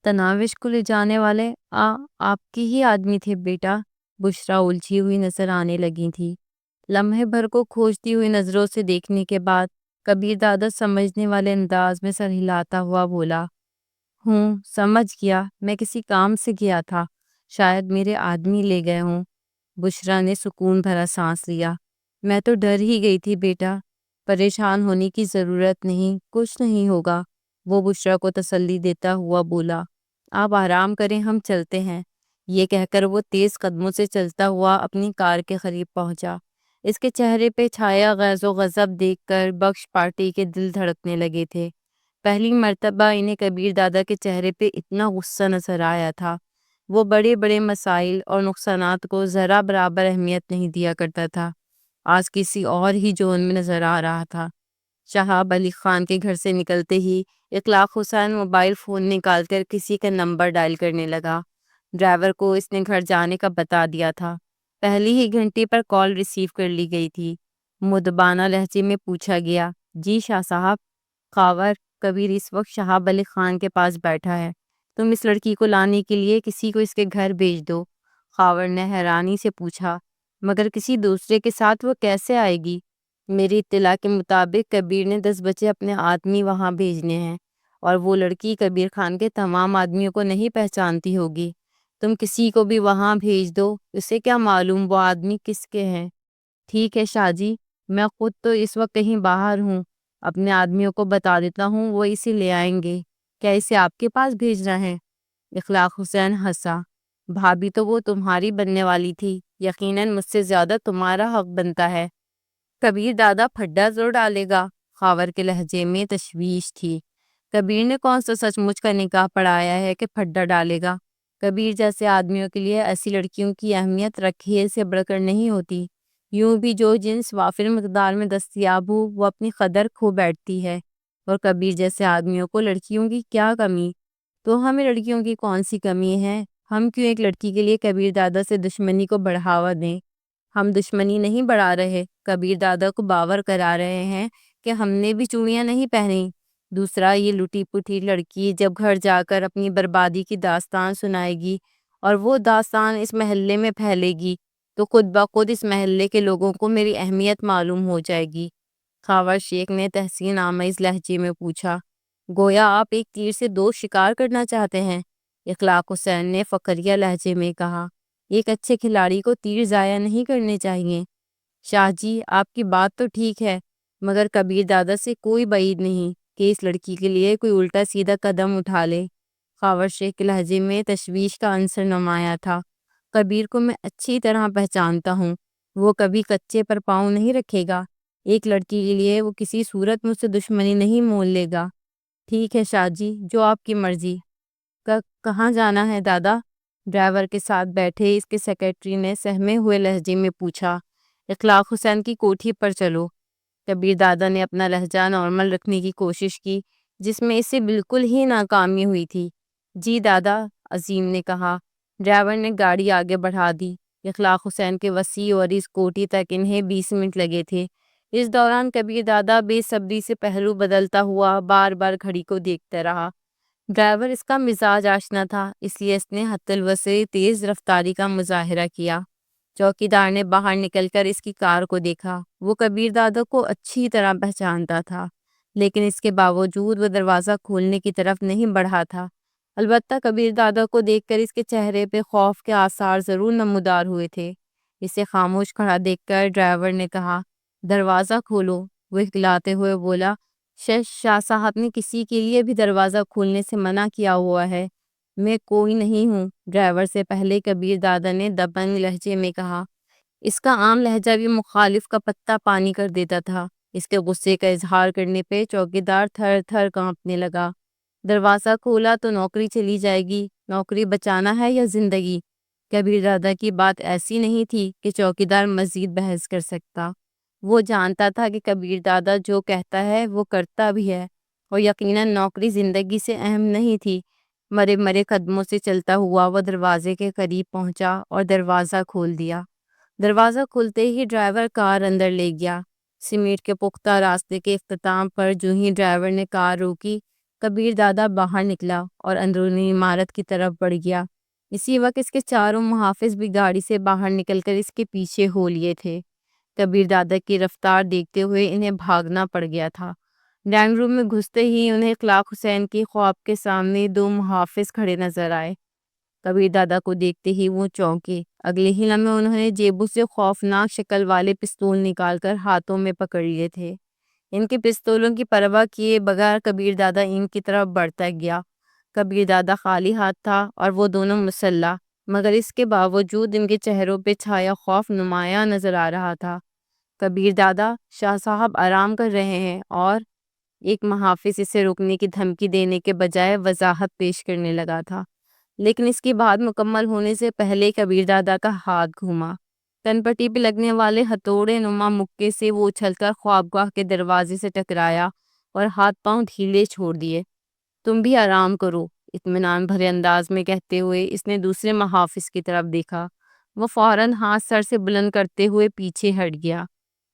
تناوش کو لے جانے والے آپ کے ہی آدمی تھے بیٹا؟ بشرا الجھی ہوئی نظر آنے لگی تھی۔ لمحے بھر کو کھوجتی ہوئی نظروں سے دیکھنے کے بعد کبیر دادا سمجھنے والے انداز میں سر ہلاتا ہوا بولا، سمجھ گیا، میں کسی کام سے گیا تھا، شاید میرے آدمی لے گئے ہوں۔ بشرا نے سکون بھرا سانس لیا۔ میں تو ڈر ہی گئی تھی بیٹا، پریشان ہونے کی ضرورت نہیں، کچھ نہیں ہوگا، وہ بشرا کو تسلی دیتا ہوا بولا۔ آپ آرام کریں، ہم چلتے ہیں۔ یہ کہہ کر وہ تیز قدموں سے چلتا ہوا اپنی کار کے قریب پہنچا۔ اس کے چہرے پہ چھایا غیظ و غضب دیکھ کر بخش پارٹی کے دل دھڑکنے لگے تھے۔ پہلی مرتبہ انہیں کبیر دادا کے چہرے پہ اتنا غصہ نظر آیا تھا۔ وہ بڑے بڑے مسائل اور نقصانات کو ذرا برابر اہمیت نہیں دیا کرتا تھا، آج کسی اور ہی جون میں نظر آ رہا تھا۔ شہاب علی خان کے گھر سے نکلتے ہی اخلاق حسین موبائل فون نکال کر کسی کا نمبر ڈائل کرنے لگا۔ ڈرائیور کو اس نے گھر جانے کا بتا دیا تھا۔ پہلی ہی گھنٹی پر کال ریسیو کر لی گئی تھی۔ مدبانہ لہجے میں پوچھا گیا، جی شاہ صاحب؟ خاور، کبیر اس وقت شہاب علی خان کے پاس بیٹھا ہے، تم اس لڑکی کو لانے کے لیے کسی کو اس کے گھر بھیج دو۔ خاور نے حیرانی سے پوچھا، مگر کسی دوسرے کے ساتھ وہ کیسے آئے گی؟ میری اطلاع کے مطابق کبیر نے 10 بجے اپنے آدمی وہاں بھیجنے ہیں، اور وہ لڑکی کبیر خان کے تمام آدمیوں کو نہیں پہچانتی ہوگی۔ تم کسی کو بھی وہاں بھیج دو، اسے کیا معلوم وہ آدمی کس کے ہیں۔ ٹھیک ہے شاہ جی، میں خود تو اس وقت کہیں باہر ہوں، اپنے آدمیوں کو بتا دیتا ہوں، وہ اسے لے آئیں گے۔ کیا اسے آپ کے پاس بھیجنا ہے؟ اخلاق حسین ہنسا، بھابھی تو وہ تمہاری بننے والی تھی، یقیناً مجھ سے زیادہ تمہارا حق بنتا ہے۔ کبیر دادا پھڈا ضرور ڈالے گا؟ خاور کے لہجے میں تشویش تھی۔ کبیر نے کون سا سچ مچ کا نکاح پڑھایا ہے کہ پھڈا ڈالے گا؟ کبیر جیسے آدمیوں کے لیے ایسی لڑکیوں کی اہمیت رکھیے سے بڑھ کر نہیں ہوتی۔ یوں بھی جو جنس وافر مقدار میں دستیاب ہو وہ اپنی قدر کھو بیٹھتی ہے، اور کبیر جیسے آدمیوں کو لڑکیوں کی کیا کمی؟ تو ہمیں لڑکیوں کی کون سی کمی ہے؟ ہم کیوں ایک لڑکی کے لیے کبیر دادا سے دشمنی کو بڑھاوا دیں؟ ہم دشمنی نہیں بڑھا رہے، کبیر دادا کو باور کرا رہے ہیں کہ ہم نے بھی چوڑیاں نہیں پہنی۔ دوسرا، یہ لٹی پٹی لڑکی جب گھر جا کر اپنی بربادی کی داستان سنائے گی اور وہ داستان اس محلے میں پھیلے گی تو خود بخود اس محلے کے لوگوں کو میری اہمیت معلوم ہو جائے گی۔ خاور شیخ نے تحسین آمیز لہجے میں پوچھا، گویا آپ ایک تیر سے دو شکار کرنا چاہتے ہیں؟ اخلاق حسین نے فقریہ لہجے میں کہا، ایک اچھے کھلاڑی کو تیر ضائع نہیں کرنے چاہیے۔ شاہ جی، آپ کی بات تو ٹھیک ہے، مگر کبیر دادا سے کوئی بعید نہیں کہ اس لڑکی کے لیے کوئی الٹا سیدھا قدم اٹھا لے۔ خاور شیخ کے لہجے میں تشویش کا عنصر نمایاں تھا۔ کبیر کو میں اچھی طرح پہچانتا ہوں، وہ کبھی کچے پر پاؤں نہیں رکھے گا۔ ایک لڑکی کے لیے وہ کسی صورت مجھ سے دشمنی نہیں مول لے گا۔ ٹھیک ہے شاہ جی، جو آپ کی مرضی۔ کہاں جانا ہے دادا؟ ڈرائیور کے ساتھ بیٹھے اس کے سیکرٹری نے سہمے ہوئے لہجے میں پوچھا۔ اخلاق حسین کی کوٹھی پر چلو۔ کبیر دادا نے اپنا لہجہ نارمل رکھنے کی کوشش کی، جس میں اسے بالکل ہی ناکامی ہوئی تھی۔ جی دادا، عظیم نے کہا۔ ڈرائیور نے گاڑی آگے بڑھا دی۔ اخلاق حسین کے وسیع اور اس کوٹھی تک انہیں 20 منٹ لگے تھے۔ اس دوران کبیر دادا بے صبری سے پہلو بدلتا ہوا بار بار گھڑی کو دیکھتا رہا۔ ڈرائیور اس کا مزاج آشنا تھا، اس لیے اس نے حد الوسع تیز رفتاری کا مظاہرہ کیا۔ چوکیدار نے باہر نکل کر اس کی کار کو دیکھا۔ وہ کبیر دادا کو اچھی طرح پہچانتا تھا، لیکن اس کے باوجود وہ دروازہ کھولنے کی طرف نہیں بڑھا تھا۔ البتہ کبیر دادا کو دیکھ کر اس کے چہرے پہ خوف کے آثار ضرور نمودار ہوئے تھے۔ اسے خاموش کھڑا دیکھ کر ڈرائیور نے کہا، دروازہ کھولو۔ وہ ہکلاتے ہوئے بولا، شاہ صاحب نے کسی کے لیے بھی دروازہ کھولنے سے منع کیا ہوا ہے۔ میں کوئی نہیں ہوں، ڈرائیور سے پہلے کبیر دادا نے دبنگ لہجے میں کہا۔ اس کا عام لہجہ بھی مخالف کا پتہ پانی کر دیتا تھا۔ اس کے غصے کا اظہار کرنے پہ چوکیدار تھر تھر کانپنے لگا۔ دروازہ کھولا تو نوکری چلی جائے گی، نوکری بچانا ہے یا زندگی؟ کبیر دادا کی بات ایسی نہیں تھی کہ چوکیدار مزید بحث کر سکتا۔ وہ جانتا تھا کہ کبیر دادا جو کہتا ہے وہ کرتا بھی ہے، اور یقیناً نوکری زندگی سے اہم نہیں تھی۔ مرے مرے قدموں سے چلتا ہوا وہ دروازے کے قریب پہنچا اور دروازہ کھول دیا۔ دروازہ کھلتے ہی ڈرائیور کار اندر لے گیا۔ سیمنٹ کے پختہ راستے کے اختتام پر جو ہی ڈرائیور نے کار روکی، کبیر دادا باہر نکلا اور اندرونی عمارت کی طرف بڑھ گیا۔ اسی وقت اس کے چاروں محافظ بھی گاڑی سے باہر نکل کر اس کے پیچھے ہو لیے تھے۔ کبیر دادا کی رفتار دیکھتے ہوئے انہیں بھاگنا پڑ گیا تھا۔ ڈرائنگ روم میں گھستے ہی انہیں اخلاق حسین کی خواب کے سامنے دو محافظ کھڑے نظر آئے۔ کبیر دادا کو دیکھتے ہی وہ چونکے۔ اگلے ہی لمحے انہوں نے جیبوں سے خوفناک شکل والے پستول نکال کر ہاتھوں میں پکڑ لیے تھے۔ ان کے پستولوں کی پرواہ کیے بغیر کبیر دادا ان کی طرف بڑھتا گیا۔ کبیر دادا خالی ہاتھ تھا اور وہ دونوں مسلح، مگر اس کے باوجود ان کے چہروں پہ چھایا خوف نمایاں نظر آ رہا تھا۔ کبیر دادا، شاہ صاحب آرام کر رہے ہیں، اور ایک محافظ اسے روکنے کی دھمکی دینے کے بجائے وضاحت پیش کرنے لگا تھا، لیکن اس کی بات مکمل ہونے سے پہلے کبیر دادا کا ہاتھ گھوما۔ کن پٹی پہ لگنے والے ہتھوڑے نما مکے سے وہ اچھل کر خوابگاہ کے دروازے سے ٹکرایا اور ہاتھ پاؤں ڈھیلے چھوڑ دیے۔ تم بھی آرام کرو، اطمینان بھرے انداز میں کہتے ہوئے اس نے دوسرے محافظ کی طرف دیکھا۔ وہ فوراً ہاتھ سر سے بلند کرتے ہوئے پیچھے ہٹ گیا۔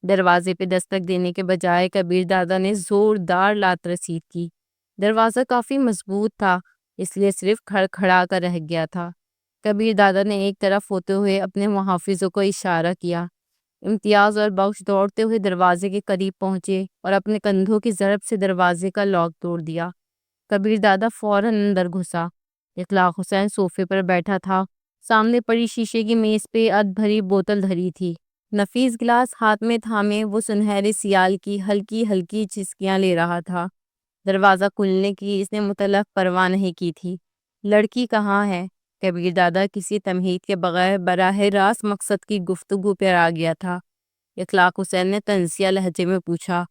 دروازے پہ دستک دینے کے بجائے کبیر دادا نے زوردار لات رسید کی۔ دروازہ کافی مضبوط تھا، اس لیے صرف کھڑکھڑا کر رہ گیا تھا۔ کبیر دادا نے ایک طرف ہوتے ہوئے اپنے محافظوں کو اشارہ کیا۔ امتیاز اور بخش دوڑتے ہوئے دروازے کے قریب پہنچے اور اپنے کندھوں کی ضرب سے دروازے کا لاک توڑ دیا۔ کبیر دادا فوراً اندر گھسا۔ اخلاق حسین صوفے پر بیٹھا تھا۔ سامنے پڑی شیشے کی میز پہ اد بھری بوتل دھری تھی۔ نفیس گلاس ہاتھ میں تھامے وہ سنہرے سیال کی ہلکی ہلکی چسکیاں لے رہا تھا۔ دروازہ کھلنے کی اس نے مطلق پرواہ نہیں کی تھی۔ لڑکی کہاں ہے؟ کبیر دادا کسی تمہید کے بغیر براہ راست مقصد کی گفتگو پر آ گیا تھا۔ اخلاق حسین نے طنزیہ لہجے میں پوچھا،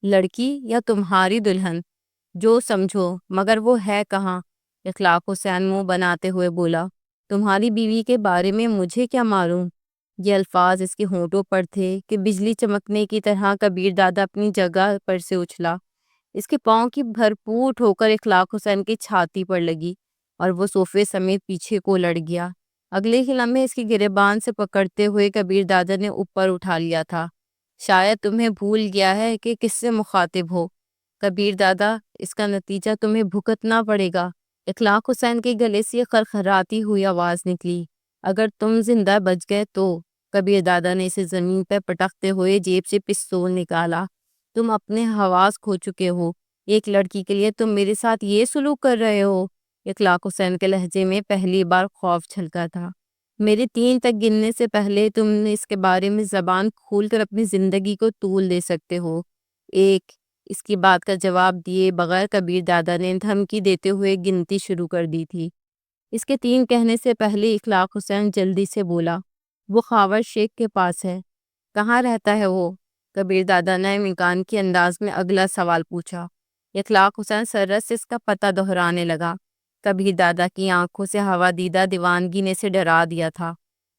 لڑکی یا تمہاری دلہن؟ جو سمجھو، مگر وہ ہے کہاں؟ اخلاق حسین منہ بناتے ہوئے بولا، تمہاری بیوی کے بارے میں مجھے کیا معلوم؟ یہ الفاظ اس کے ہونٹوں پر تھے کہ بجلی چمکنے کی طرح کبیر دادا اپنی جگہ پر سے اچھلا۔ اس کے پاؤں کی بھرپور ٹھوکر اخلاق حسین کی چھاتی پر لگی اور وہ صوفے سمیت پیچھے کو لڑ گیا۔ اگلے ہی لمحے اس کی گریبان سے پکڑتے ہوئے کبیر دادا نے اوپر اٹھا لیا تھا۔ شاید تمہیں بھول گیا ہے کہ کس سے مخاطب ہو کبیر دادا، اس کا نتیجہ تمہیں بھگتنا پڑے گا۔ اخلاق حسین کے گلے سے خرخراتی ہوئی آواز نکلی، اگر تم زندہ بچ گئے تو؟ کبیر دادا نے اسے زمین پہ پٹکتے ہوئے جیب سے پستول نکالا۔ تم اپنے حواس کھو چکے ہو، ایک لڑکی کے لیے تم میرے ساتھ یہ سلوک کر رہے ہو؟ اخلاق حسین کے لہجے میں پہلی بار خوف چھلکا تھا۔ میرے 3 تک گننے سے پہلے تم نے اس کے بارے میں زبان کھول کر اپنی زندگی کو طول دے سکتے ہو۔ 1۔ اس کی بات کا جواب دیے بغیر کبیر دادا نے دھمکی دیتے ہوئے گنتی شروع کر دی تھی۔ اس کے 3 کہنے سے پہلے اخلاق حسین جلدی سے بولا، وہ خاور شیخ کے پاس ہے۔ کہاں رہتا ہے وہ؟ کبیر دادا نے امکان کے انداز میں اگلا سوال پوچھا۔ اخلاق حسین سرس سے اس کا پتہ دہرانے لگا۔ کبیر دادا کی آنکھوں سے ہوا دیدہ دیوانگی نے اسے ڈرا دیا تھا۔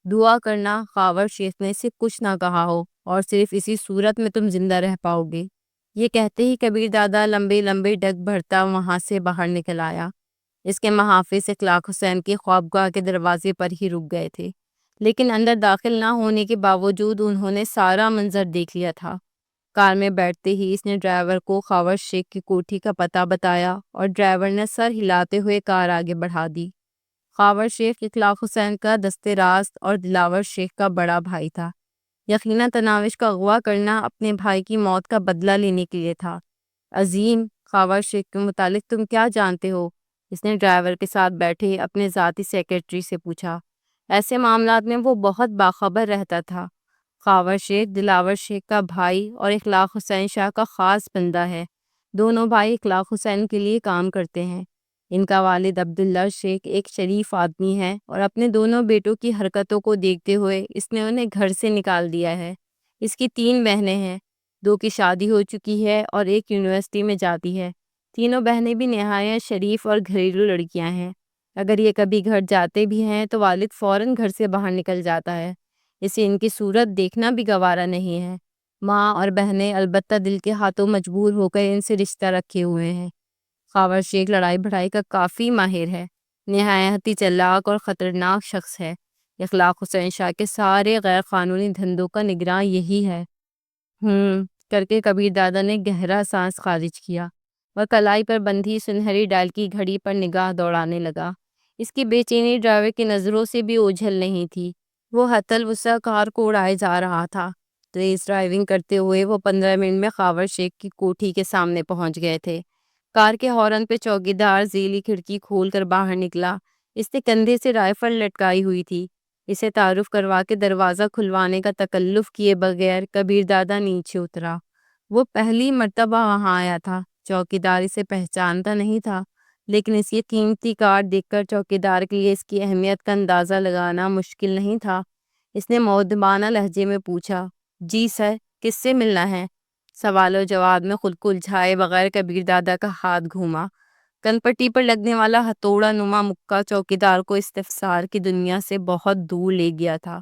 دعا کرنا خاور شیخ نے اسے کچھ نہ کہا ہو، اور صرف اسی صورت میں تم زندہ رہ پاؤ گے۔ یہ کہتے ہی کبیر دادا لمبے لمبے ڈگ بھرتا وہاں سے باہر نکل آیا۔ اس کے محافظ اخلاق حسین کے خوابگاہ کے دروازے پر ہی رک گئے تھے، لیکن اندر داخل نہ ہونے کے باوجود انہوں نے سارا منظر دیکھ لیا تھا۔ کار میں بیٹھتے ہی اس نے ڈرائیور کو خاور شیخ کی کوٹھی کا پتہ بتایا اور ڈرائیور نے سر ہلاتے ہوئے کار آگے بڑھا دی۔ خاور شیخ اخلاق حسین کا دست راست اور دلاور شیخ کا بڑا بھائی تھا۔ یقیناً تناوش کا اغوا کرنا اپنے بھائی کی موت کا بدلہ لینے کے لیے تھا۔ عظیم، خاور شیخ کے متعلق تم کیا جانتے ہو؟ اس نے ڈرائیور کے ساتھ بیٹھے اپنے ذاتی سیکرٹری سے پوچھا۔ ایسے معاملات میں وہ بہت باخبر رہتا تھا۔ خاور شیخ دلاور شیخ کا بھائی اور اخلاق حسین شاہ کا خاص بندہ ہے۔ دونوں بھائی اخلاق حسین کے لیے کام کرتے ہیں۔ ان کا والد عبداللہ شیخ ایک شریف آدمی ہے اور اپنے دونوں بیٹوں کی حرکتوں کو دیکھتے ہوئے اس نے انہیں گھر سے نکال دیا ہے۔ اس کی 3 بہنیں ہیں، 2 کی شادی ہو چکی ہے اور ایک یونیورسٹی میں جاتی ہے۔ تینوں بہنیں بھی نہایت شریف اور گھریلو لڑکیاں ہیں۔ اگر یہ کبھی گھر جاتے بھی ہیں تو والد فوراً گھر سے باہر نکل جاتا ہے۔ اسے ان کی صورت دیکھنا بھی گوارا نہیں ہے۔ ماں اور بہنیں البتہ دل کے ہاتھوں مجبور ہو کر ان سے رشتہ رکھے ہوئے ہیں۔ خاور شیخ لڑائی بڑھائی کا کافی ماہر ہے، نہایت ہی چلاک اور خطرناک شخص ہے۔ اخلاق حسین شاہ کے سارے غیر قانونی دھندوں کا نگراں یہی ہے۔ کر کے کبیر دادا نے گہرا سانس خارج کیا۔ وہ کلائی پر بندھی سنہری ڈال کی گھڑی پر نگاہ دوڑانے لگا۔ اس کی بے چینی ڈرائیور کی نظروں سے بھی اوجھل نہیں تھی۔ وہ حتی الوسع کار کو اڑائے جا رہا تھا۔ تیز ڈرائیونگ کرتے ہوئے وہ 15 منٹ میں خاور شیخ کی کوٹھی کے سامنے پہنچ گئے تھے۔ کار کے ہارن پہ چوکیدار ذیلی کھڑکی کھول کر باہر نکلا۔ اس نے کندھے سے رائفل لٹکائی ہوئی تھی۔ اسے تعارف کروا کے دروازہ کھلوانے کا تکلف کیے بغیر کبیر دادا نیچے اترا۔ وہ پہلی مرتبہ وہاں آیا تھا۔ چوکیدار اسے پہچانتا نہیں تھا، لیکن اس کی قیمتی کار دیکھ کر چوکیدار کے لیے اس کی اہمیت کا اندازہ لگانا مشکل نہیں تھا۔ اس نے مؤدبانہ لہجے میں پوچھا، جی سر، کس سے ملنا ہے؟ سوال و جواب میں خود کو الجھائے بغیر کبیر دادا کا ہاتھ گھوما۔ کن پٹی پر لگنے والا ہتھوڑا نما مکہ چوکیدار کو استفسار کی دنیا سے بہت دور لے گیا تھا۔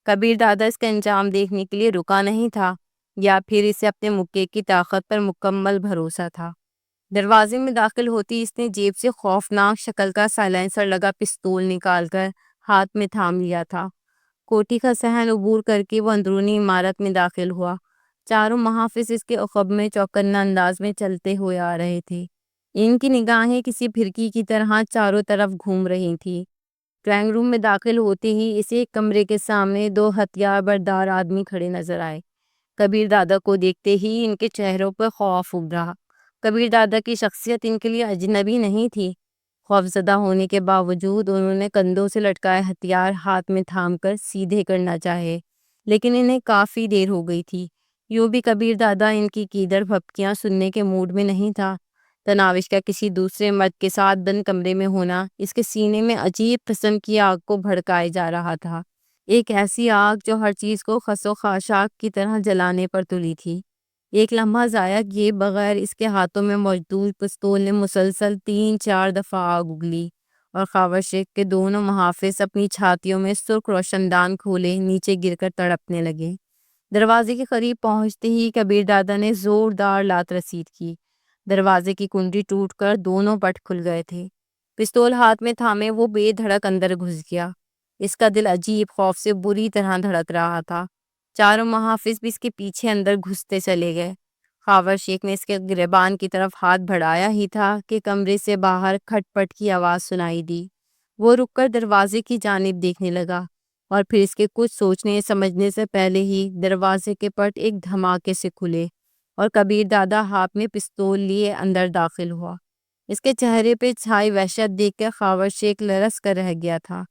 کبیر دادا اس کا انجام دیکھنے کے لیے رکا نہیں تھا، یا پھر اسے اپنے مکے کی طاقت پر مکمل بھروسہ تھا۔ دروازے میں داخل ہوتی اس نے جیب سے خوفناک شکل کا سائلنسر لگا پستول نکال کر ہاتھ میں تھام لیا تھا۔ کوٹھی کا صحن عبور کر کے وہ اندرونی عمارت میں داخل ہوا۔ چاروں محافظ اس کے عقب میں چوکنا انداز میں چلتے ہوئے آ رہے تھے۔ ان کی نگاہیں کسی پھرکی کی طرح چاروں طرف گھوم رہی تھیں۔ ڈرائنگ روم میں داخل ہوتے ہی اسے ایک کمرے کے سامنے 2 ہتھیار بردار آدمی کھڑے نظر آئے۔ کبیر دادا کو دیکھتے ہی ان کے چہروں پر خوف ابھرا۔ کبیر دادا کی شخصیت ان کے لیے اجنبی نہیں تھی۔ خوفزدہ ہونے کے باوجود انہوں نے کندھوں سے لٹکائے ہتھیار ہاتھ میں تھام کر سیدھے کرنا چاہے، لیکن انہیں کافی دیر ہو گئی تھی۔ یوں بھی کبیر دادا ان کی کیدر بھپکیاں سننے کے موڈ میں نہیں تھا۔ تناوش کا کسی دوسرے مرد کے ساتھ بند کمرے میں ہونا اس کے سینے میں عجیب قسم کی آگ کو بھڑکائے جا رہا تھا، ایک ایسی آگ جو ہر چیز کو خس و خاشاک کی طرح جلانے پر تلی تھی۔ ایک لمحہ ضائع کیے بغیر اس کے ہاتھوں میں موجود پستول نے مسلسل 3-4 دفعہ آگ اگلی، اور خاور شیخ کے دونوں محافظ اپنی چھاتیوں میں سرخ روشندان کھولے نیچے گر کر تڑپنے لگے۔ دروازے کے قریب پہنچتے ہی کبیر دادا نے زوردار لات رسید کی۔ دروازے کی کنڈی ٹوٹ کر دونوں پٹ کھل گئے تھے۔ پستول ہاتھ میں تھامے وہ بے دھڑک اندر گھس گیا۔ اس کا دل عجیب خوف سے بری طرح دھڑک رہا تھا۔ چاروں محافظ بھی اس کے پیچھے اندر گھستے چلے گئے۔ خاور شیخ نے اس کے گریبان کی طرف ہاتھ بڑھایا ہی تھا کہ کمرے سے باہر کھٹ پٹ کی آواز سنائی دی۔ وہ رک کر دروازے کی جانب دیکھنے لگا، اور پھر اس کے کچھ سوچنے سمجھنے سے پہلے ہی دروازے کے پٹ ایک دھماکے سے کھلے اور کبیر دادا ہاتھ میں پستول لیے اندر داخل ہوا۔ اس کے چہرے پہ چھائی وحشت دیکھ کر خاور شیخ لرز کر رہ گیا تھا۔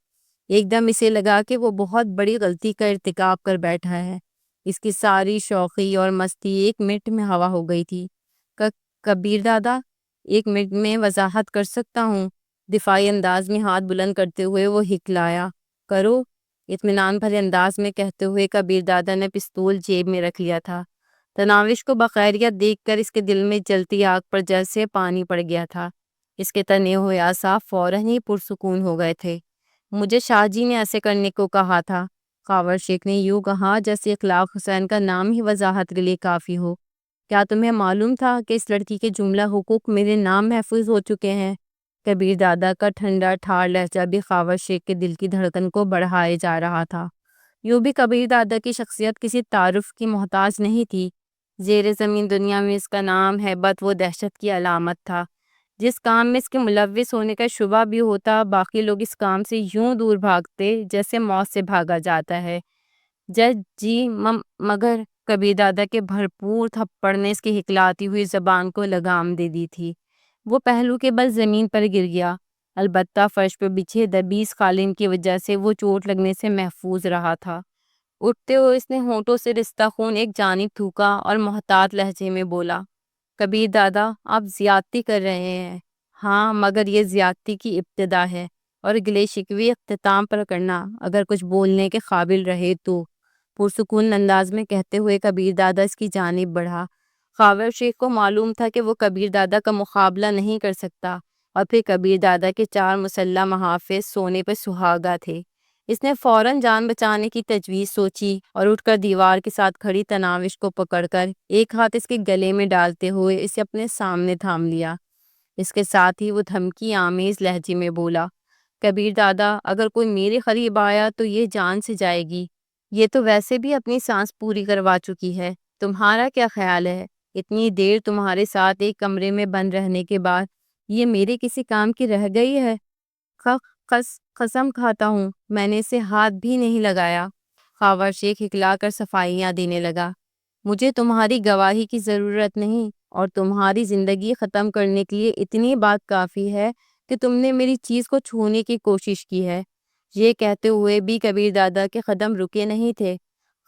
ایک دم اسے لگا کہ وہ بہت بڑی غلطی کا ارتکاب کر بیٹھا ہے۔ اس کی ساری شوخی اور مستی 1 منٹ میں ہوا ہو گئی تھی۔ کبیر دادا، 1 منٹ میں وضاحت کر سکتا ہوں؟ دفاعی انداز میں ہاتھ بلند کرتے ہوئے وہ ہکلایا۔ کرو، اطمینان بھرے انداز میں کہتے ہوئے کبیر دادا نے پستول جیب میں رکھ لیا تھا۔ تناوش کو بخیریت دیکھ کر اس کے دل میں جلتی آگ پر جیسے پانی پڑ گیا تھا۔ اس کے تنے ہوئے اعصاب فوراً ہی پرسکون ہو گئے تھے۔ مجھے شاہ جی نے ایسے کرنے کو کہا تھا۔ خاور شیخ نے یوں کہا جیسے اخلاق حسین کا نام ہی وضاحت کے لیے کافی ہو۔ کیا تمہیں معلوم تھا کہ اس لڑکی کے جملہ حقوق میرے نام محفوظ ہو چکے ہیں؟ کبیر دادا کا ٹھنڈا ٹھار لہجہ بھی خاور شیخ کے دل کی دھڑکن کو بڑھائے جا رہا تھا۔ یوں بھی کبیر دادا کی شخصیت کسی تعارف کی محتاج نہیں تھی۔ زیر زمین دنیا میں اس کا نام ہیبت و دہشت کی علامت تھا۔ جس کام میں اس کے ملوث ہونے کا شبہ بھی ہوتا، باقی لوگ اس کام سے یوں دور بھاگتے جیسے موت سے بھاگا جاتا ہے۔ جج جی مگر کبیر دادا کے بھرپور تھپڑ نے اس کی ہکلاتی ہوئی زبان کو لگام دے دی تھی۔ وہ پہلو کے بل زمین پر گر گیا، البتہ فرش پہ بچھے دبیس قالین کی وجہ سے وہ چوٹ لگنے سے محفوظ رہا تھا۔ اٹھتے ہوئے اس نے ہونٹوں سے رستا خون ایک جانب تھوکا اور محتاط لہجے میں بولا، کبیر دادا، آپ زیادتی کر رہے ہیں۔ ہاں، مگر یہ زیادتی کی ابتدا ہے، اور گلے شکوے اختتام پر کرنا اگر کچھ بولنے کے قابل رہے تو۔ پرسکون انداز میں کہتے ہوئے کبیر دادا اس کی جانب بڑھا۔ خاور شیخ کو معلوم تھا کہ وہ کبیر دادا کا مقابلہ نہیں کر سکتا، اور پھر کبیر دادا کے 4 مسلح محافظ سونے پہ سہاگا تھے۔ اس نے فوراً جان بچانے کی تجویز سوچی اور اٹھ کر دیوار کے ساتھ کھڑی تناوش کو پکڑ کر ایک ہاتھ اس کے گلے میں ڈالتے ہوئے اسے اپنے سامنے تھام لیا۔ اس کے ساتھ ہی وہ دھمکی آمیز لہجے میں بولا، کبیر دادا، اگر کوئی میرے قریب آیا تو یہ جان سے جائے گی۔ یہ تو ویسے بھی اپنی سانس پوری کروا چکی ہے، تمہارا کیا خیال ہے؟ اتنی دیر تمہارے ساتھ ایک کمرے میں بند رہنے کے بعد یہ میرے کسی کام کی رہ گئی ہے؟ قسم کھاتا ہوں میں نے اسے ہاتھ بھی نہیں لگایا۔ خاور شیخ ہکلا کر صفائیاں دینے لگا۔ مجھے تمہاری گواہی کی ضرورت نہیں، اور تمہاری زندگی ختم کرنے کے لیے اتنی بات کافی ہے کہ تم نے میری چیز کو چھونے کی کوشش کی ہے۔ یہ کہتے ہوئے بھی کبیر دادا کے قدم رکے نہیں تھے۔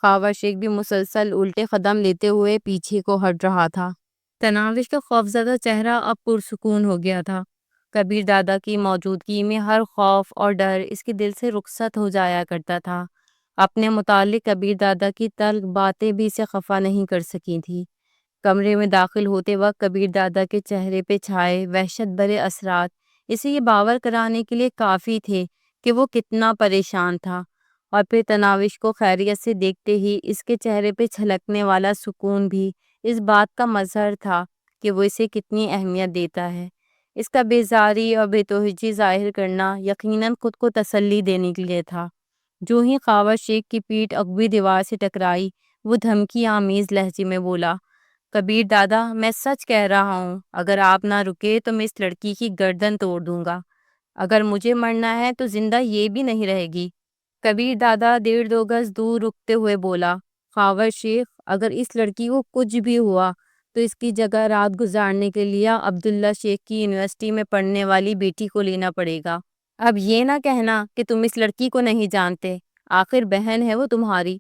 خاور شیخ بھی مسلسل الٹے قدم لیتے ہوئے پیچھے کو ہٹ رہا تھا۔ تناوش کا خوفزدہ چہرہ اب پرسکون ہو گیا تھا۔ کبیر دادا کی موجودگی میں ہر خوف اور ڈر اس کے دل سے رخصت ہو جایا کرتا تھا۔ اپنے متعلق کبیر دادا کی تلخ باتیں بھی اسے خفا نہیں کر سکی تھی۔ کمرے میں داخل ہوتے وقت کبیر دادا کے چہرے پہ چھائے وحشت بھرے اثرات اسے یہ باور کرانے کے لیے کافی تھے کہ وہ کتنا پریشان تھا، اور پھر تناوش کو خیریت سے دیکھتے ہی اس کے چہرے پہ چھلکنے والا سکون بھی اس بات کا مظہر تھا کہ وہ اسے کتنی اہمیت دیتا ہے۔ اس کا بیزاری اور بے توجہی ظاہر کرنا یقیناً خود کو تسلی دینے کے لیے تھا۔ جو ہی خاور شیخ کی پیٹھ عقبی دیوار سے ٹکرائی، وہ دھمکی آمیز لہجے میں بولا، کبیر دادا میں سچ کہہ رہا ہوں، اگر آپ نہ رکے تو میں اس لڑکی کی گردن توڑ دوں گا۔ اگر مجھے مرنا ہے تو زندہ یہ بھی نہیں رہے گی۔ کبیر دادا 1.5 گز دور رکتے ہوئے بولا، خاور شیخ اگر اس لڑکی کو کچھ بھی ہوا تو اس کی جگہ رات گزارنے کے لیے عبداللہ شیخ کی یونیورسٹی میں پڑھنے والی بیٹی کو لینا پڑے گا۔ اب یہ نہ کہنا کہ تم اس لڑکی کو نہیں جانتے، آخر بہن ہے وہ تمہاری۔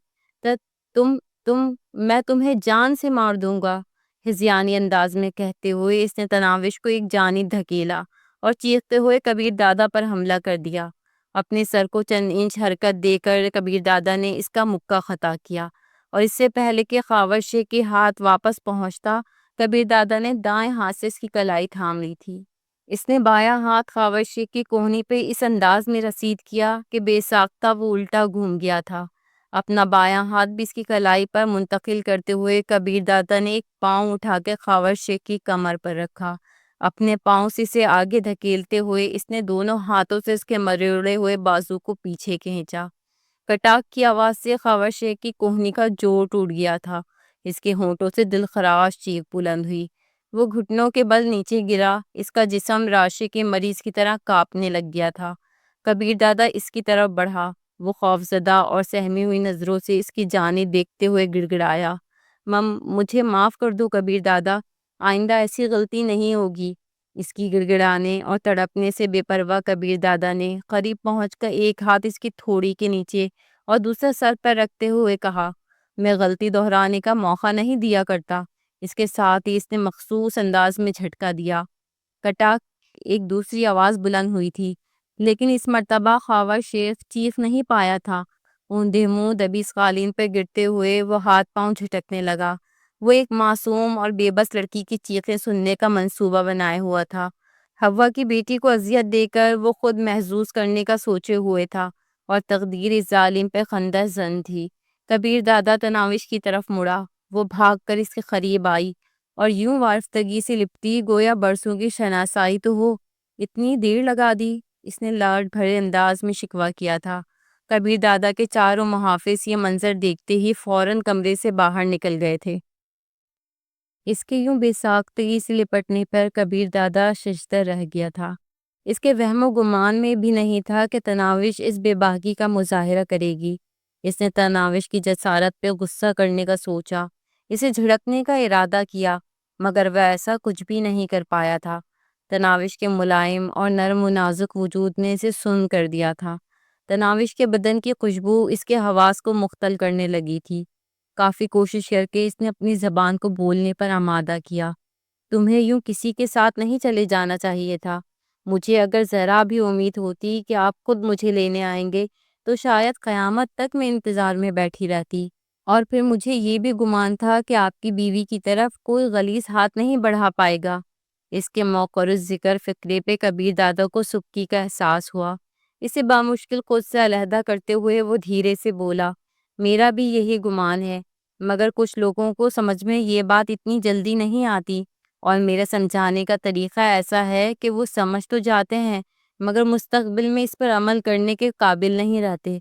تم میں تمہیں جان سے مار دوں گا، ہذیانی انداز میں کہتے ہوئے اس نے تناوش کو ایک جانب دھکیلا اور چیختے ہوئے کبیر دادا پر حملہ کر دیا۔ اپنے سر کو چند انچ حرکت دے کر کبیر دادا نے اس کا مکہ خطا کیا، اور اس سے پہلے کہ خاور شیخ کے ہاتھ واپس پہنچتا، کبیر دادا نے دائیں ہاتھ سے اس کی کلائی تھام لی تھی۔ اس نے بایاں ہاتھ خاور شیخ کی کوہنی پہ اس انداز میں رسید کیا کہ بے ساختہ وہ الٹا گھوم گیا تھا۔ اپنا بایاں ہاتھ بھی اس کی کلائی پر منتقل کرتے ہوئے کبیر دادا نے ایک پاؤں اٹھا کے خاور شیخ کی کمر پر رکھا۔ اپنے پاؤں سے اسے آگے دھکیلتے ہوئے اس نے دونوں ہاتھوں سے اس کے مروڑے ہوئے بازو کو پیچھے کھینچا۔ کٹاک کی آواز سے خاور شیخ کی کوہنی کا جوڑ ٹوٹ گیا تھا۔ اس کے ہونٹوں سے دل خراش چیخ بلند ہوئی۔ وہ گھٹنوں کے بل نیچے گرا، اس کا جسم راشے کے مریض کی طرح کانپنے لگ گیا تھا۔ کبیر دادا اس کی طرف بڑھا۔ وہ خوفزدہ اور سہمی ہوئی نظروں سے اس کی جانب دیکھتے ہوئے گڑ گڑایا، مجھے معاف کر دو کبیر دادا، آئندہ ایسی غلطی نہیں ہوگی۔ اس کی گڑ گڑانے اور تڑپنے سے بے پرواہ کبیر دادا نے قریب پہنچ کر ایک ہاتھ اس کی تھوڑی کے نیچے اور دوسرا سر پر رکھتے ہوئے کہا، میں غلطی دہرانے کا موقع نہیں دیا کرتا۔ اس کے ساتھ ہی اس نے مخصوص انداز میں جھٹکا دیا۔ کٹاک ایک دوسری آواز بلند ہوئی تھی، لیکن اس مرتبہ خاور شیخ چیخ نہیں پایا تھا۔ اوندھے منہ دبی اس قالین پہ گرتے ہوئے وہ ہاتھ پاؤں جھٹکنے لگا۔ وہ ایک معصوم اور بے بس لڑکی کی چیخیں سننے کا منصوبہ بنائے ہوا تھا۔ حوا کی بیٹی کو اذیت دے کر وہ خود محظوظ کرنے کا سوچے ہوئے تھا، اور تقدیر اس ظالم پہ خندہ زن تھی۔ کبیر دادا تناوش کی طرف مڑا۔ وہ بھاگ کر اس کے قریب آئی اور یوں وارفتگی سے لپٹی گویا برسوں کی شناسائی تو ہو۔ اتنی دیر لگا دی، اس نے لاڈ بھرے انداز میں شکوہ کیا تھا۔ کبیر دادا کے چاروں محافظ یہ منظر دیکھتے ہی فوراً کمرے سے باہر نکل گئے تھے۔ اس کے یوں بے ساختگی سے لپٹنے پر کبیر دادا ششدر رہ گیا تھا۔ اس کے وہم و گمان میں بھی نہیں تھا کہ تناوش اس بے باکی کا مظاہرہ کرے گی۔ اس نے تناوش کی جسارت پہ غصہ کرنے کا سوچا، اسے جھڑکنے کا ارادہ کیا، مگر وہ ایسا کچھ بھی نہیں کر پایا تھا۔ تناوش کے ملائم اور نرم و نازک وجود نے اسے سن کر دیا تھا۔ تناوش کے بدن کی خوشبو اس کے حواس کو مختل کرنے لگی تھی۔ کافی کوشش کر کے اس نے اپنی زبان کو بولنے پر آمادہ کیا، تمہیں یوں کسی کے ساتھ نہیں چلے جانا چاہیے تھا۔ مجھے اگر ذرا بھی امید ہوتی کہ آپ خود مجھے لینے آئیں گے تو شاید قیامت تک میں انتظار میں بیٹھی رہتی، اور پھر مجھے یہ بھی گمان تھا کہ آپ کی بیوی کی طرف کوئی غلیظ ہاتھ نہیں بڑھا پائے گا۔ اس کے موقر ذکر فکرے پہ کبیر دادا کو سبکی کا احساس ہوا۔ اسے بامشکل خود سے علیحدہ کرتے ہوئے وہ دھیرے سے بولا، میرا بھی یہی گمان ہے، مگر کچھ لوگوں کو سمجھ میں یہ بات اتنی جلدی نہیں آتی، اور میرا سمجھانے کا طریقہ ایسا ہے کہ وہ سمجھ تو جاتے ہیں مگر مستقبل میں اس پر عمل کرنے کے قابل نہیں رہتے۔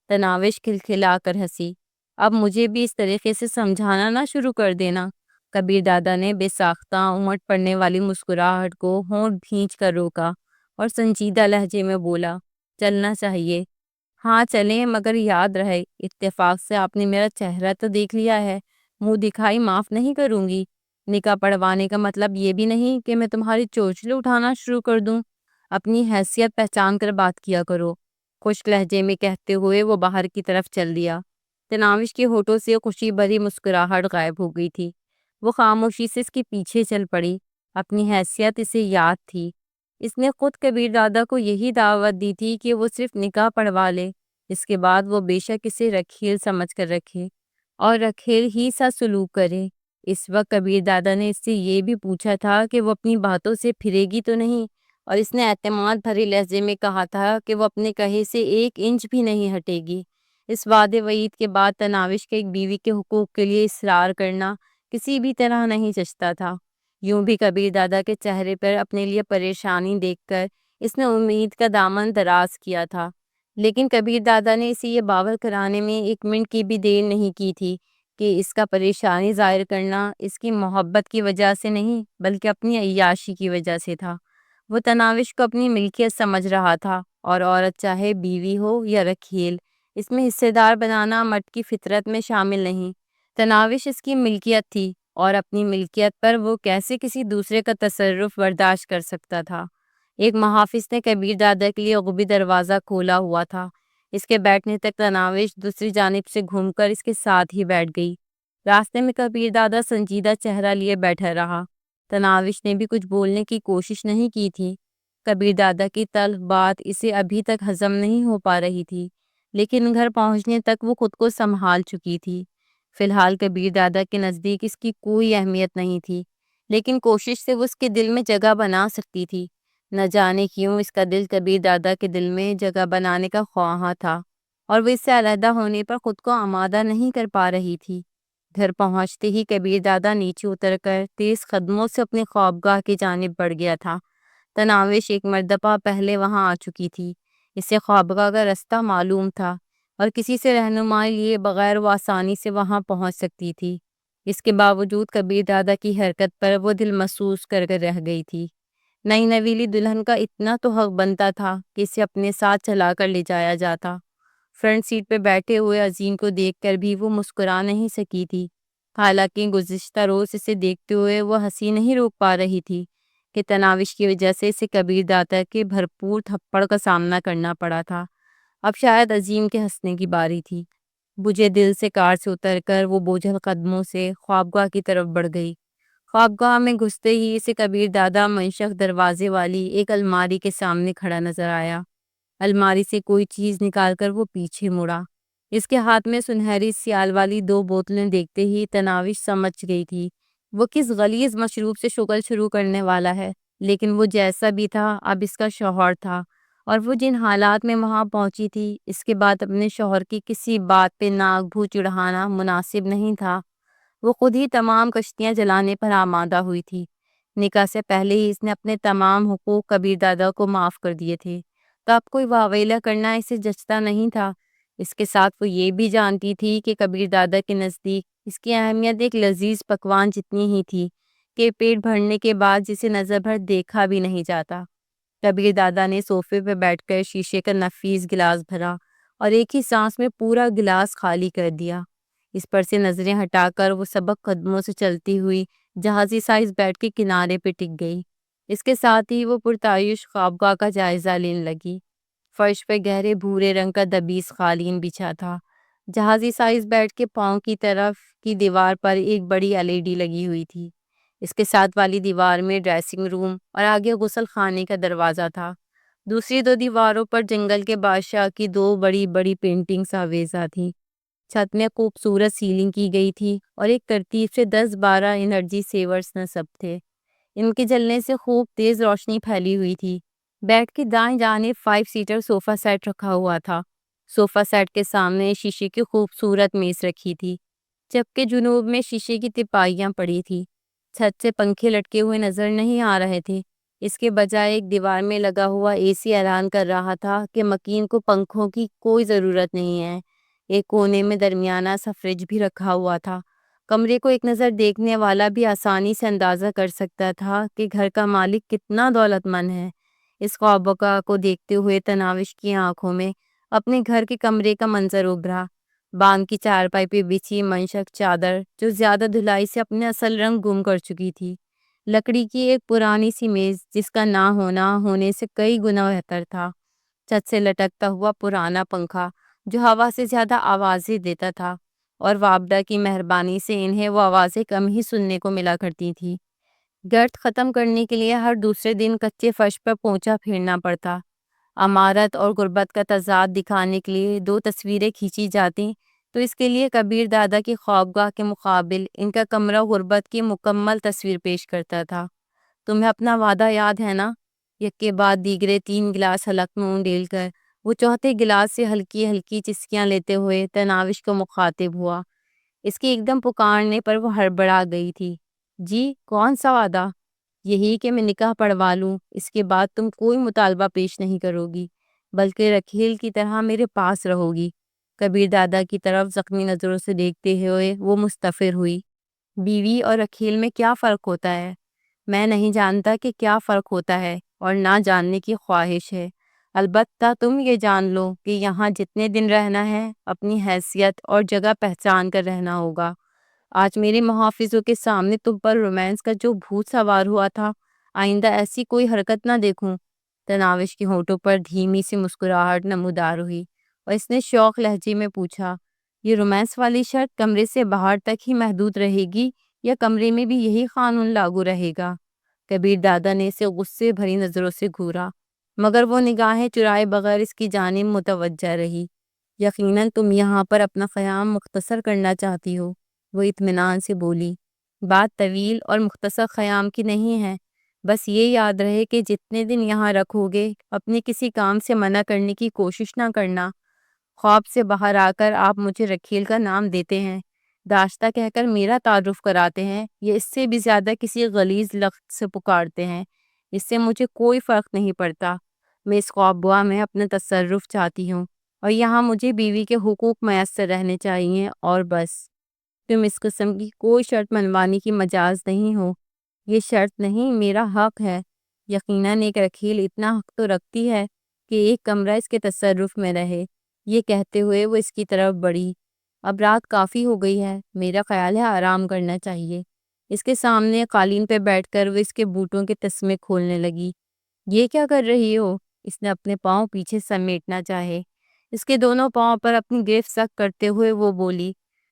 تناوش کھلکھلا کر ہنسی، اب مجھے بھی اس طریقے سے سمجھانا نہ شروع کر دینا۔ کبیر دادا نے بے ساختہ امٹ پڑنے والی مسکراہٹ کو ہونٹ بھینچ کر روکا اور سنجیدہ لہجے میں بولا، چلنا چاہیے۔ ہاں چلیں، مگر یاد رہے اتفاق سے آپ نے میرا چہرہ تو دیکھ لیا ہے، منہ دکھائی معاف نہیں کروں گی۔ نکاح پڑھوانے کا مطلب یہ بھی نہیں کہ میں تمہاری چوچلے اٹھانا شروع کر دوں۔ اپنی حیثیت پہچان کر بات کیا کرو، خشک لہجے میں کہتے ہوئے وہ باہر کی طرف چل دیا۔ تناوش کے ہونٹوں سے خوشی بھری مسکراہٹ غائب ہو گئی تھی۔ وہ خاموشی سے اس کے پیچھے چل پڑی۔ اپنی حیثیت اسے یاد تھی۔ اس نے خود کبیر دادا کو یہی دعوت دی تھی کہ وہ صرف نکاح پڑھوا لے، اس کے بعد وہ بے شک اسے رکھیل سمجھ کر رکھے اور رکھیل ہی سا سلوک کرے۔ اس وقت کبیر دادا نے اس سے یہ بھی پوچھا تھا کہ وہ اپنی باتوں سے پھرے گی تو نہیں، اور اس نے اعتماد بھرے لہجے میں کہا تھا کہ وہ اپنے کہے سے 1 انچ بھی نہیں ہٹے گی۔ اس وعدے وعید کے بعد تناوش کے ایک بیوی کے حقوق کے لیے اصرار کرنا کسی بھی طرح نہیں جچتا تھا۔ یوں بھی کبیر دادا کے چہرے پر اپنے لیے پریشانی دیکھ کر اس نے امید کا دامن دراز کیا تھا، لیکن کبیر دادا نے اسے یہ باور کرانے میں 1 منٹ کی بھی دیر نہیں کی تھی کہ اس کا پریشانی ظاہر کرنا اس کی محبت کی وجہ سے نہیں بلکہ اپنی عیاشی کی وجہ سے تھا۔ وہ تناوش کو اپنی ملکیت سمجھ رہا تھا، اور عورت چاہے بیوی ہو یا رکھیل، اس میں حصے دار بنانا مرد کی فطرت میں شامل نہیں۔ تناوش اس کی ملکیت تھی، اور اپنی ملکیت پر وہ کیسے کسی دوسرے کا تصرف برداشت کر سکتا تھا۔ ایک محافظ نے کبیر دادا کے لیے عقبی دروازہ کھولا ہوا تھا۔ اس کے بیٹھنے تک تناوش دوسری جانب سے گھوم کر اس کے ساتھ ہی بیٹھ گئی۔ راستے میں کبیر دادا سنجیدہ چہرہ لیے بیٹھا رہا۔ تناوش نے بھی کچھ بولنے کی کوشش نہیں کی تھی۔ کبیر دادا کی تلخ بات اسے ابھی تک ہضم نہیں ہو پا رہی تھی، لیکن گھر پہنچنے تک وہ خود کو سنبھال چکی تھی۔ فی الحال کبیر دادا کے نزدیک اس کی کوئی اہمیت نہیں تھی، لیکن کوشش سے وہ اس کے دل میں جگہ بنا سکتی تھی۔ نہ جانے کیوں اس کا دل کبیر دادا کے دل میں جگہ بنانے کا خواہاں تھا، اور وہ اس سے علیحدہ ہونے پر خود کو آمادہ نہیں کر پا رہی تھی۔ گھر پہنچتے ہی کبیر دادا نیچے اتر کر تیز قدموں سے اپنے خوابگاہ کی جانب بڑھ گیا تھا۔ تناوش ایک مرتبہ پہلے وہاں آ چکی تھی۔ اسے خوابگاہ کا رستہ معلوم تھا، اور کسی سے رہنمائی لیے بغیر وہ آسانی سے وہاں پہنچ سکتی تھی۔ اس کے باوجود کبیر دادا کی حرکت پر وہ دل محسوس کر رہ گئی تھی۔ نئی نویلی دلہن کا اتنا تو حق بنتا تھا کہ اسے اپنے ساتھ چلا کر لے جایا جاتا۔ فرنٹ سیٹ پہ بیٹھے ہوئے عظیم کو دیکھ کر بھی وہ مسکرا نہیں سکی تھی، حالانکہ گزشتہ روز اسے دیکھتے ہوئے وہ ہنسی نہیں روک پا رہی تھی کہ تناوش کی وجہ سے اسے کبیر دادا کے بھرپور تھپڑ کا سامنا کرنا پڑا تھا۔ اب شاید عظیم کے ہنسنے کی باری تھی۔ بجھے دل سے کار سے اتر کر وہ بوجھل قدموں سے خوابگاہ کی طرف بڑھ گئی۔ خوابگاہ میں گھستے ہی اسے کبیر دادا منشق دروازے والی ایک الماری کے سامنے کھڑا نظر آیا۔ الماری سے کوئی چیز نکال کر وہ پیچھے مڑا۔ اس کے ہاتھ میں سنہری سیال والی 2 بوتلیں دیکھتے ہی تناوش سمجھ گئی تھی وہ کس غلیظ مشروب سے شغل شروع کرنے والا ہے، لیکن وہ جیسا بھی تھا اب اس کا شوہر تھا، اور وہ جن حالات میں وہاں پہنچی تھی اس کے بعد اپنے شوہر کی کسی بات پہ ناک بھو چڑھانا مناسب نہیں تھا۔ وہ خود ہی تمام کشتیاں جلانے پر آمادہ ہوئی تھی۔ نکاح سے پہلے ہی اس نے اپنے تمام حقوق کبیر دادا کو معاف کر دیے تھے، تو اب کوئی واویلا کرنا اسے جچتا نہیں تھا۔ اس کے ساتھ وہ یہ بھی جانتی تھی کہ کبیر دادا کے نزدیک اس کی اہمیت ایک لذیذ پکوان جتنی ہی تھی کہ پیٹ بھرنے کے بعد جسے نظر بھر دیکھا بھی نہیں جاتا۔ کبیر دادا نے صوفے پہ بیٹھ کر شیشے کا نفیس گلاس بھرا اور ایک ہی سانس میں پورا گلاس خالی کر دیا۔ اس پر سے نظریں ہٹا کر وہ سبک قدموں سے چلتی ہوئی جہازی سائز بیڈ کے کنارے پہ ٹک گئی۔ اس کے ساتھ ہی وہ پرتعیش خوابگاہ کا جائزہ لینے لگی۔ فرش پہ گہرے بھورے رنگ کا دبیس قالین بچھا تھا۔ جہازی سائز بیڈ کے پاؤں کی طرف کی دیوار پر ایک بڑی LED لگی ہوئی تھی۔ اس کے ساتھ والی دیوار میں ڈریسنگ روم اور آگے غسل خانے کا دروازہ تھا۔ دوسری 2 دیواروں پر جنگل کے بادشاہ کی 2 بڑی بڑی پینٹنگز آویزاں تھیں۔ چھت میں خوبصورت سیلنگ کی گئی تھی اور ایک ترتیب سے 10-12 انرجی سیورز نصب تھے۔ ان کے جلنے سے خوب تیز روشنی پھیلی ہوئی تھی۔ بیڈ کی دائیں جانب 5 سیٹر صوفہ سیٹ رکھا ہوا تھا۔ صوفہ سیٹ کے سامنے شیشے کی خوبصورت میز رکھی تھی، جبکہ جنوب میں شیشے کی تپائیاں پڑی تھی۔ چھت سے پنکھے لٹکے ہوئے نظر نہیں آ رہے تھے، اس کے بجائے ایک دیوار میں لگا ہوا AC اعلان کر رہا تھا کہ مکین کو پنکھوں کی کوئی ضرورت نہیں ہے۔ ایک کونے میں درمیانہ سا فریج بھی رکھا ہوا تھا۔ کمرے کو ایک نظر دیکھنے والا بھی آسانی سے اندازہ کر سکتا تھا کہ گھر کا مالک کتنا دولت مند ہے۔ اس خوابگاہ کو دیکھتے ہوئے تناوش کی آنکھوں میں اپنے گھر کے کمرے کا منظر ابھرا۔ بام کی چارپائی پہ بچھی منشک چادر جو زیادہ دھلائی سے اپنے اصل رنگ گم کر چکی تھی، لکڑی کی ایک پرانی سی میز جس کا نہ ہونا ہونے سے کئی گنا بہتر تھا، چھت سے لٹکتا ہوا پرانا پنکھا جو ہوا سے زیادہ آوازیں دیتا تھا، اور وابڈا کی مہربانی سے انہیں وہ آوازیں کم ہی سننے کو ملا کرتی تھی۔ گرد ختم کرنے کے لیے ہر دوسرے دن کچے فرش پر پونچھا پھیرنا پڑتا۔ عمارت اور غربت کا تضاد دکھانے کے لیے دو تصویریں کھینچی جاتی تو اس کے لیے کبیر دادا کی خوابگاہ کے مقابل ان کا کمرہ غربت کی مکمل تصویر پیش کرتا تھا۔ تمہیں اپنا وعدہ یاد ہے نا؟ یک کے بعد دیگرے 3 گلاس حلق میں انڈیل کر وہ چوتھے گلاس سے ہلکی ہلکی چسکیاں لیتے ہوئے تناوش کو مخاطب ہوا۔ اس کے ایک دم پکارنے پر وہ ہڑبڑا گئی تھی۔ جی کون سا وعدہ؟ یہی کہ میں نکاح پڑھوا لوں، اس کے بعد تم کوئی مطالبہ پیش نہیں کرو گی بلکہ رکھیل کی طرح میرے پاس رہو گی۔ کبیر دادا کی طرف زخمی نظروں سے دیکھتے ہوئے وہ مستفر ہوئی۔ بیوی اور رکھیل میں کیا فرق ہوتا ہے؟ میں نہیں جانتا کہ کیا فرق ہوتا ہے اور نہ جاننے کی خواہش ہے۔ البتہ تم یہ جان لو کہ یہاں جتنے دن رہنا ہے اپنی حیثیت اور جگہ پہچان کر رہنا ہوگا۔ آج میرے محافظوں کے سامنے تم پر رومانس کا جو بھوت سوار ہوا تھا، آئندہ ایسی کوئی حرکت نہ دیکھوں۔ تناوش کے ہونٹوں پر دھیمی سی مسکراہٹ نمودار ہوئی اور اس نے شوق لہجے میں پوچھا، یہ رومانس والی شرط کمرے سے باہر تک ہی محدود رہے گی یا کمرے میں بھی یہی قانون لاگو رہے گا؟ کبیر دادا نے اسے غصے بھری نظروں سے گھورا، مگر وہ نگاہیں چرائے بغیر اس کی جانب متوجہ رہی۔ یقیناً تم یہاں پر اپنا قیام مختصر کرنا چاہتی ہو، وہ اطمینان سے بولی۔ بات طویل اور مختصر قیام کی نہیں ہے، بس یہ یاد رہے کہ جتنے دن یہاں رکھو گے اپنے کسی کام سے منع کرنے کی کوشش نہ کرنا۔ خواب سے باہر آ کر آپ مجھے رکھیل کا نام دیتے ہیں، داشتہ کہہ کر میرا تعارف کراتے ہیں، یہ اس سے بھی زیادہ کسی غلیظ لفظ سے پکارتے ہیں، اس سے مجھے کوئی فرق نہیں پڑتا۔ میں اس خوابگاہ میں اپنا تصرف چاہتی ہوں اور یہاں مجھے بیوی کے حقوق میسر رہنے چاہیے اور بس۔ تم اس قسم کی کوئی شرط منوانے کی مجاز نہیں ہو۔ یہ شرط نہیں، میرا حق ہے۔ یقیناً ایک رکھیل اتنا حق تو رکھتی ہے کہ ایک کمرہ اس کے تصرف میں رہے۔ یہ کہتے ہوئے وہ اس کی طرف بڑھی۔ اب رات کافی ہو گئی ہے، میرا خیال ہے آرام کرنا چاہیے۔ اس کے سامنے قالین پہ بیٹھ کر وہ اس کے بوٹوں کے تسمے کھولنے لگی۔ یہ کیا کر رہی ہو؟ اس نے اپنے پاؤں پیچھے سمیٹنا چاہے۔ اس کے دونوں پاؤں پر اپنی گرفت سخت کرتے ہوئے وہ بولی،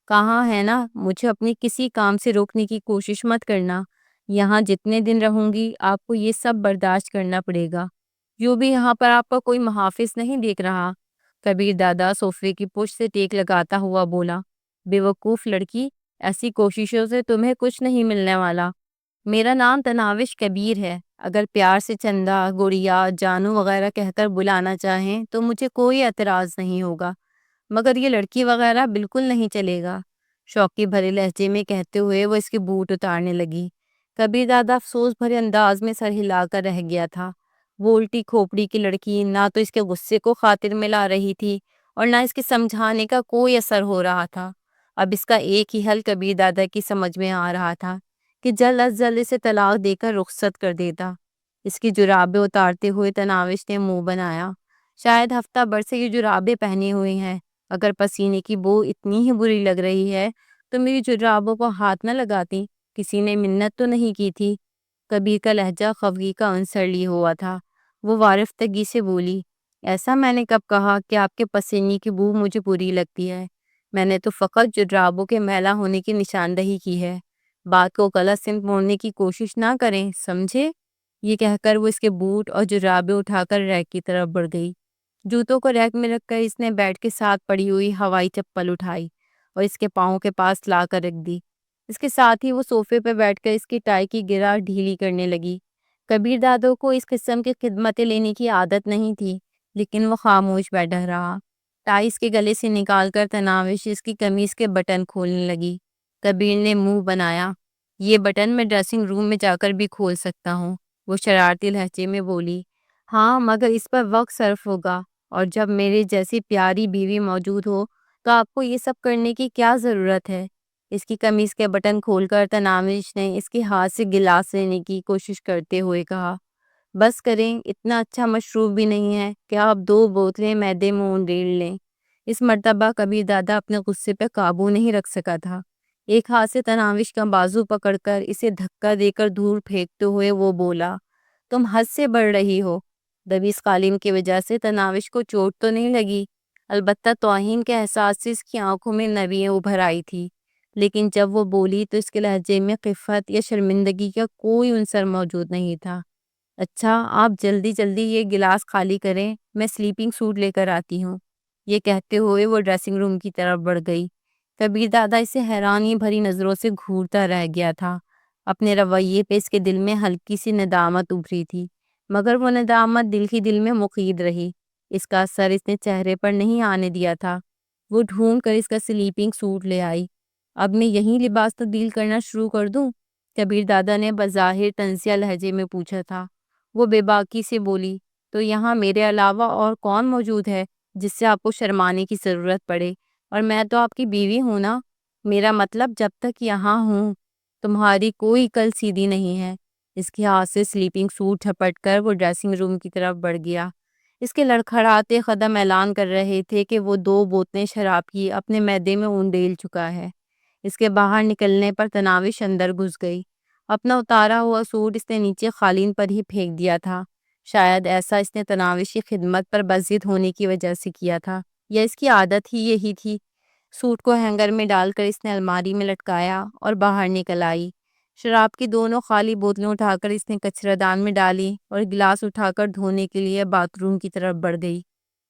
کہاں ہے نا مجھے اپنی کسی کام سے روکنے کی کوشش مت کرنا۔ یہاں جتنے دن رہوں گی آپ کو یہ سب برداشت کرنا پڑے گا۔ یوں بھی یہاں پر آپ کا کوئی محافظ نہیں دیکھ رہا۔ کبیر دادا صوفے کی پشت سے ٹیک لگاتا ہوا بولا، بے وقوف لڑکی، ایسی کوششوں سے تمہیں کچھ نہیں ملنے والا۔ میرا نام تناوش کبیر ہے، اگر پیار سے چندا، گڑیا، جانو وغیرہ کہہ کر بلانا چاہیں تو مجھے کوئی اعتراض نہیں ہوگا، مگر یہ لڑکی وغیرہ بالکل نہیں چلے گا۔ شوقی بھرے لہجے میں کہتے ہوئے وہ اس کے بوٹ اتارنے لگی۔ کبیر دادا افسوس بھرے انداز میں سر ہلا کر رہ گیا تھا۔ وہ الٹی کھوپڑی کی لڑکی نہ تو اس کے غصے کو خاطر میں لا رہی تھی اور نہ اس کے سمجھانے کا کوئی اثر ہو رہا تھا۔ اب اس کا ایک ہی حل کبیر دادا کی سمجھ میں آ رہا تھا کہ جلد از جلد اسے طلاق دے کر رخصت کر دیتا۔ اس کی جرابیں اتارتے ہوئے تناوش نے منہ بنایا۔ شاید ہفتہ بھر سے یہ جرابیں پہنی ہوئی ہیں، اگر پسینے کی بو اتنی ہی بری لگ رہی ہے تو میری جرابوں کو ہاتھ نہ لگاتی، کسی نے منت تو نہیں کی تھی۔ کبیر کا لہجہ خفگی کا عنصر لی ہوا تھا۔ وہ وارفتگی سے بولی، ایسا میں نے کب کہا کہ آپ کے پسینے کی بو مجھے بری لگتی ہے؟ میں نے تو فقط جرابوں کے میلا ہونے کی نشاندہی کی ہے۔ بات کو غلط سمت موڑنے کی کوشش نہ کریں، سمجھے؟ یہ کہہ کر وہ اس کے بوٹ اور جرابیں اٹھا کر ریک کی طرف بڑھ گئی۔ جوتوں کو ریک میں رکھ کر اس نے بیڈ کے ساتھ پڑی ہوئی ہوائی چپل اٹھائی اور اس کے پاؤں کے پاس لا کر رکھ دی۔ اس کے ساتھ ہی وہ صوفے پہ بیٹھ کر اس کی ٹائی کی گرا ڈھیلی کرنے لگی۔ کبیر دادوں کو اس قسم کی خدمتیں لینے کی عادت نہیں تھی، لیکن وہ خاموش بیٹھا رہا۔ ٹائی اس کے گلے سے نکال کر تناوش اس کی قمیص کے بٹن کھولنے لگی۔ کبیر نے منہ بنایا، یہ بٹن میں ڈریسنگ روم میں جا کر بھی کھول سکتا ہوں۔ وہ شرارتی لہجے میں بولی، ہاں مگر اس پر وقت صرف ہوگا، اور جب میرے جیسی پیاری بیوی موجود ہو تو آپ کو یہ سب کرنے کی کیا ضرورت ہے؟ اس کی قمیص کے بٹن کھول کر تناوش نے اس کے ہاتھ سے گلاس لینے کی کوشش کرتے ہوئے کہا، بس کریں، اتنا اچھا مشروب بھی نہیں ہے کہ آپ 2 بوتلیں میدے میں اونڈیل لیں۔ اس مرتبہ کبیر دادا اپنے غصے پہ قابو نہیں رکھ سکا تھا۔ ایک ہاتھ سے تناوش کا بازو پکڑ کر اسے دھکا دے کر دور پھینکتے ہوئے وہ بولا، تم حد سے بڑھ رہی ہو۔ دبی اس قالین کی وجہ سے تناوش کو چوٹ تو نہیں لگی، البتہ توہین کے احساس سے اس کی آنکھوں میں نمیاں ابھر آئی تھی، لیکن جب وہ بولی تو اس کے لہجے میں خفت یا شرمندگی کا کوئی عنصر موجود نہیں تھا۔ اچھا، آپ جلدی جلدی یہ گلاس خالی کریں، میں سلیپنگ سوٹ لے کر آتی ہوں۔ یہ کہتے ہوئے وہ ڈریسنگ روم کی طرف بڑھ گئی۔ کبیر دادا اسے حیرانی بھری نظروں سے گھورتا رہ گیا تھا۔ اپنے رویے پہ اس کے دل میں ہلکی سی ندامت ابھری تھی، مگر وہ ندامت دل ہی دل میں مقید رہی۔ اس کا اثر اس نے چہرے پر نہیں آنے دیا تھا۔ وہ ڈھونڈ کر اس کا سلیپنگ سوٹ لے آئی۔ اب میں یہی لباس تبدیل کرنا شروع کر دوں؟ کبیر دادا نے بظاہر طنزیہ لہجے میں پوچھا تھا۔ وہ بے باکی سے بولی، تو یہاں میرے علاوہ اور کون موجود ہے جس سے آپ کو شرمانے کی ضرورت پڑے؟ اور میں تو آپ کی بیوی ہوں نا۔ میرا مطلب جب تک یہاں ہوں تمہاری کوئی کل سیدھی نہیں ہے۔ اس کے ہاتھ سے سلیپنگ سوٹ جھپٹ کر وہ ڈریسنگ روم کی طرف بڑھ گیا۔ اس کے لڑکھڑاتے قدم اعلان کر رہے تھے کہ وہ 2 بوتلیں شراب کی اپنے معدے میں اونڈیل چکا ہے۔ اس کے باہر نکلنے پر تناوش اندر گھس گئی۔ اپنا اتارا ہوا سوٹ اس نے نیچے قالین پر ہی پھینک دیا تھا۔ شاید ایسا اس نے تناوش کی خدمت پر بضد ہونے کی وجہ سے کیا تھا، یا اس کی عادت ہی یہی تھی۔ سوٹ کو ہینگر میں ڈال کر اس نے الماری میں لٹکایا اور باہر نکل آئی۔ شراب کی دونوں خالی بوتلیں اٹھا کر اس نے کچرا دان میں ڈالی اور گلاس اٹھا کر دھونے کے لیے باتھ روم کی طرف بڑھ گئی۔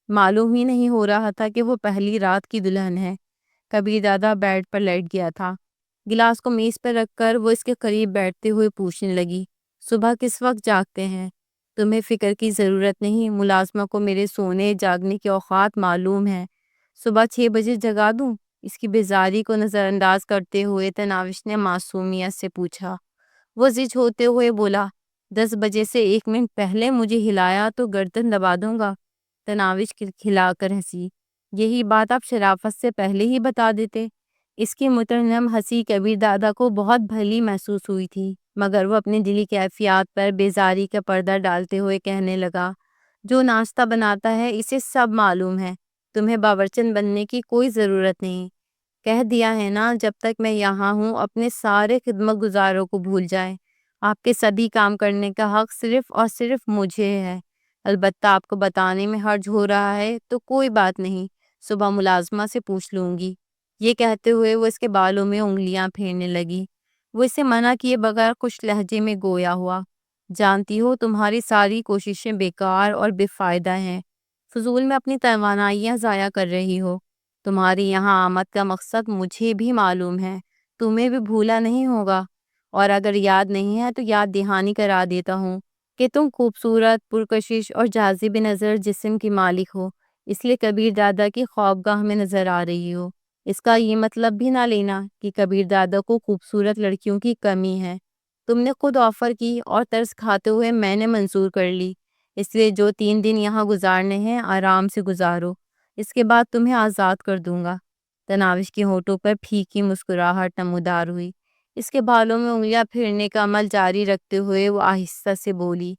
معلوم ہی نہیں ہو رہا تھا کہ وہ پہلی رات کی دلہن ہے۔ کبیر دادا بیڈ پر لیٹ گیا تھا۔ گلاس کو میز پر رکھ کر وہ اس کے قریب بیٹھتے ہوئے پوچھنے لگی، صبح کس وقت جاگتے ہیں؟ تمہیں فکر کی ضرورت نہیں، ملازمہ کو میرے سونے جاگنے کے اوقات معلوم ہیں۔ صبح 6 بجے جگا دوں؟ اس کی بیزاری کو نظر انداز کرتے ہوئے تناوش نے معصومیت سے پوچھا۔ وہ زج ہوتے ہوئے بولا، 10 بجے سے 1 منٹ پہلے مجھے ہلایا تو گردن دبا دوں گا۔ تناوش کھلا کر ہنسی، یہی بات آپ شرافت سے پہلے ہی بتا دیتے۔ اس کی مترنم ہنسی کبیر دادا کو بہت بھلی محسوس ہوئی تھی، مگر وہ اپنی دلی کیفیات پر بیزاری کا پردہ ڈالتے ہوئے کہنے لگا، جو ناشتہ بناتا ہے اسے سب معلوم ہے، تمہیں باورچن بننے کی کوئی ضرورت نہیں۔ کہہ دیا ہے نا، جب تک میں یہاں ہوں اپنے سارے خدمت گزاروں کو بھول جائیں۔ آپ کے سبھی کام کرنے کا حق صرف اور صرف مجھے ہے۔ البتہ آپ کو بتانے میں حرج ہو رہا ہے تو کوئی بات نہیں، صبح ملازمہ سے پوچھ لوں گی۔ یہ کہتے ہوئے وہ اس کے بالوں میں انگلیاں پھیرنے لگی۔ وہ اسے منع کیے بغیر خوش لہجے میں گویا ہوا، جانتی ہو تمہاری ساری کوششیں بیکار اور بے فائدہ ہیں، فضول میں اپنی توانائیاں ضائع کر رہی ہو۔ تمہاری یہاں آمد کا مقصد مجھے بھی معلوم ہے، تمہیں بھی بھولا نہیں ہوگا، اور اگر یاد نہیں ہے تو یاد دہانی کرا دیتا ہوں کہ تم خوبصورت، پرکشش اور جاذب نظر جسم کی مالک ہو، اس لیے کبیر دادا کی خوابگاہ میں نظر آ رہی ہو۔ اس کا یہ مطلب بھی نہ لینا کہ کبیر دادا کو خوبصورت لڑکیوں کی کمی ہے۔ تم نے خود آفر کی اور ترس کھاتے ہوئے میں نے منظور کر لی، اس لیے جو 3 دن یہاں گزارنے ہیں آرام سے گزارو، اس کے بعد تمہیں آزاد کر دوں گا۔ تناوش کے ہونٹوں پر پھیکی مسکراہٹ نمودار ہوئی۔ اس کے بالوں میں انگلیاں پھیرنے کا عمل جاری رکھتے ہوئے وہ آہستہ سے بولی،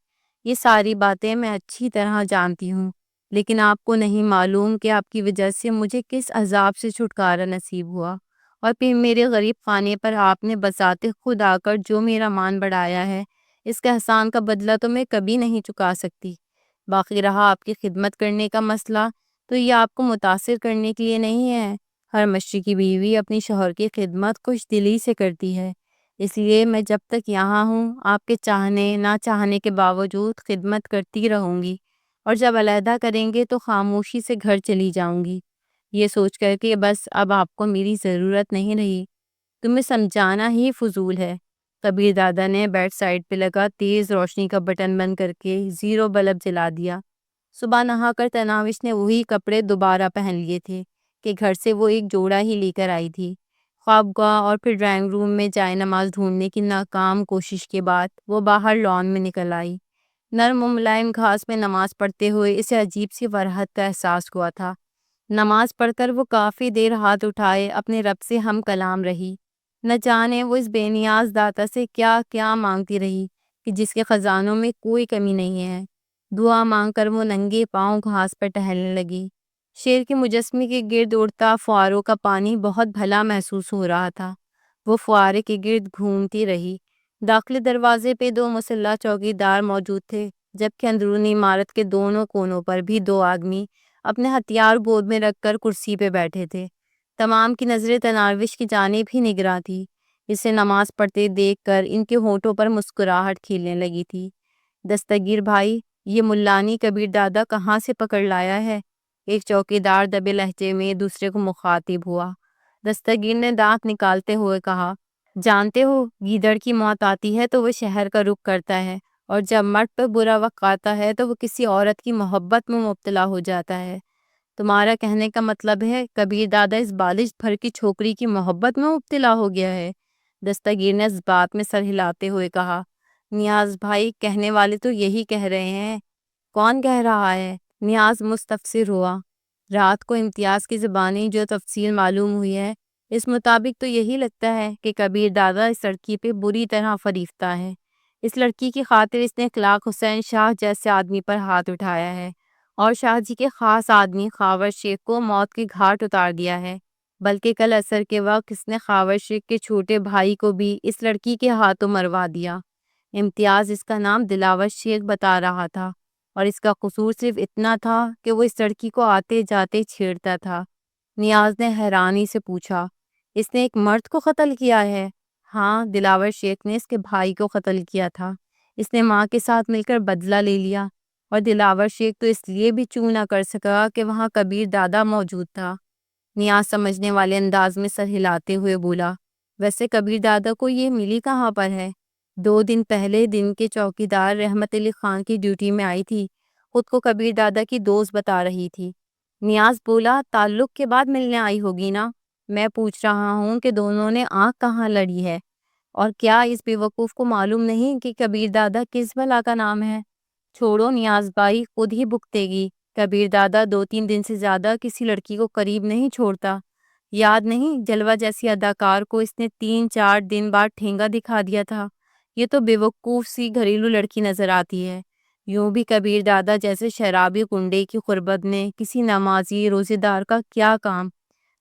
یہ ساری باتیں میں اچھی طرح جانتی ہوں، لیکن آپ کو نہیں معلوم کہ آپ کی وجہ سے مجھے کس عذاب سے چھٹکارا نصیب ہوا، اور پھر میرے غریب خانے پر آپ نے بذات خود آ کر جو میرا مان بڑھایا ہے، اس کے احسان کا بدلہ تو میں کبھی نہیں چکا سکتی۔ باقی رہا آپ کی خدمت کرنے کا مسئلہ، تو یہ آپ کو متاثر کرنے کے لیے نہیں ہے۔ ہر مشرقی بیوی اپنی شوہر کی خدمت خوش دلی سے کرتی ہے، اس لیے میں جب تک یہاں ہوں آپ کے چاہنے نہ چاہنے کے باوجود خدمت کرتی رہوں گی، اور جب علیحدہ کریں گے تو خاموشی سے گھر چلی جاؤں گی، یہ سوچ کر کہ بس اب آپ کو میری ضرورت نہیں رہی۔ تمہیں سمجھانا ہی فضول ہے۔ کبیر دادا نے بیڈ سائڈ پہ لگا تیز روشنی کا بٹن بند کر کے 0 بلب جلا دیا۔ صبح نہا کر تناوش نے وہی کپڑے دوبارہ پہن لیے تھے کہ گھر سے وہ ایک جوڑا ہی لے کر آئی تھی۔ خوابگاہ اور پھر ڈرائنگ روم میں جائے نماز ڈھونڈنے کی ناکام کوشش کے بعد وہ باہر لان میں نکل آئی۔ نرم و ملائم گھاس میں نماز پڑھتے ہوئے اسے عجیب سی فرحت کا احساس ہوا تھا۔ نماز پڑھ کر وہ کافی دیر ہاتھ اٹھائے اپنے رب سے ہم کلام رہی۔ نہ جانے وہ اس بے نیاز داتا سے کیا کیا مانگتی رہی کہ جس کے خزانوں میں کوئی کمی نہیں ہے۔ دعا مانگ کر وہ ننگے پاؤں گھاس پر ٹہلنے لگی۔ شیر کے مجسمے کے گرد اڑتا فواروں کا پانی بہت بھلا محسوس ہو رہا تھا۔ وہ فوارے کے گرد گھومتی رہی۔ داخلی دروازے پہ دو مسلح چوکیدار موجود تھے، جبکہ اندرونی عمارت کے دونوں کونوں پر بھی دو آدمی اپنے ہتھیار گود میں رکھ کر کرسی پہ بیٹھے تھے۔ تمام کی نظریں تناوش کی جانب ہی نگراں تھی۔ اسے نماز پڑھتے دیکھ کر ان کے ہونٹوں پر مسکراہٹ کھیلنے لگی تھی۔ دستگیر بھائی، یہ ملانی کبیر دادا کہاں سے پکڑ لایا ہے؟ ایک چوکیدار دبے لہجے میں دوسرے کو مخاطب ہوا۔ دستگیر نے دانت نکالتے ہوئے کہا، جانتے ہو، گیدڑ کی موت آتی ہے تو وہ شہر کا رخ کرتا ہے، اور جب مرد پہ برا وقت آتا ہے تو وہ کسی عورت کی محبت میں مبتلا ہو جاتا ہے۔ تمہارا کہنے کا مطلب ہے کبیر دادا اس بالش بھر کی چھوکری کی محبت میں مبتلا ہو گیا ہے؟ دستگیر نے اس بات میں سر ہلاتے ہوئے کہا، نیاز بھائی، کہنے والے تو یہی کہہ رہے ہیں۔ کون کہہ رہا ہے؟ نیاز مستفسر ہوا۔ رات کو امتیاز کی زبانی جو تفصیل معلوم ہوئی ہے، اس مطابق تو یہی لگتا ہے کہ کبیر دادا اس لڑکی پہ بری طرح فریفتہ ہے۔ اس لڑکی کی خاطر اس نے اخلاق حسین شاہ جیسے آدمی پر ہاتھ اٹھایا ہے، اور شاہ جی کے خاص آدمی خاور شیخ کو موت کے گھاٹ اتار دیا ہے۔ بلکہ کل عصر کے وقت اس نے خاور شیخ کے چھوٹے بھائی کو بھی اس لڑکی کے ہاتھوں مروا دیا۔ امتیاز اس کا نام دلاور شیخ بتا رہا تھا، اور اس کا قصور صرف اتنا تھا کہ وہ اس لڑکی کو آتے جاتے چھیڑتا تھا۔ نیاز نے حیرانی سے پوچھا، اس نے ایک مرد کو قتل کیا ہے؟ ہاں، دلاور شیخ نے اس کے بھائی کو قتل کیا تھا۔ اس نے ماں کے ساتھ مل کر بدلہ لے لیا، اور دلاور شیخ تو اس لیے بھی چوں نہ کر سکا کہ وہاں کبیر دادا موجود تھا۔ نیاز سمجھنے والے انداز میں سر ہلاتے ہوئے بولا، ویسے کبیر دادا کو یہ ملی کہاں پر ہے؟ 2 دن پہلے دن کے چوکیدار رحمت علی خان کی ڈیوٹی میں آئی تھی، خود کو کبیر دادا کی دوست بتا رہی تھی۔ نیاز بولا، تعلق کے بعد ملنے آئی ہوگی نا؟ میں پوچھ رہا ہوں کہ دونوں نے آنکھ کہاں لڑی ہے، اور کیا اس بے وقوف کو معلوم نہیں کہ کبیر دادا کس بلا کا نام ہے؟ چھوڑو نیاز بائی، خود ہی بھگتے گی۔ کبیر دادا 2-3 دن سے زیادہ کسی لڑکی کو قریب نہیں چھوڑتا۔ یاد نہیں، جلوہ جیسی اداکار کو اس نے 3-4 دن بعد ٹھینگا دکھا دیا تھا۔ یہ تو بے وقوف سی گھریلو لڑکی نظر آتی ہے۔ یوں بھی کبیر دادا جیسے شرابی کنڈے کی قربت میں کسی نمازی روزے دار کا کیا کام؟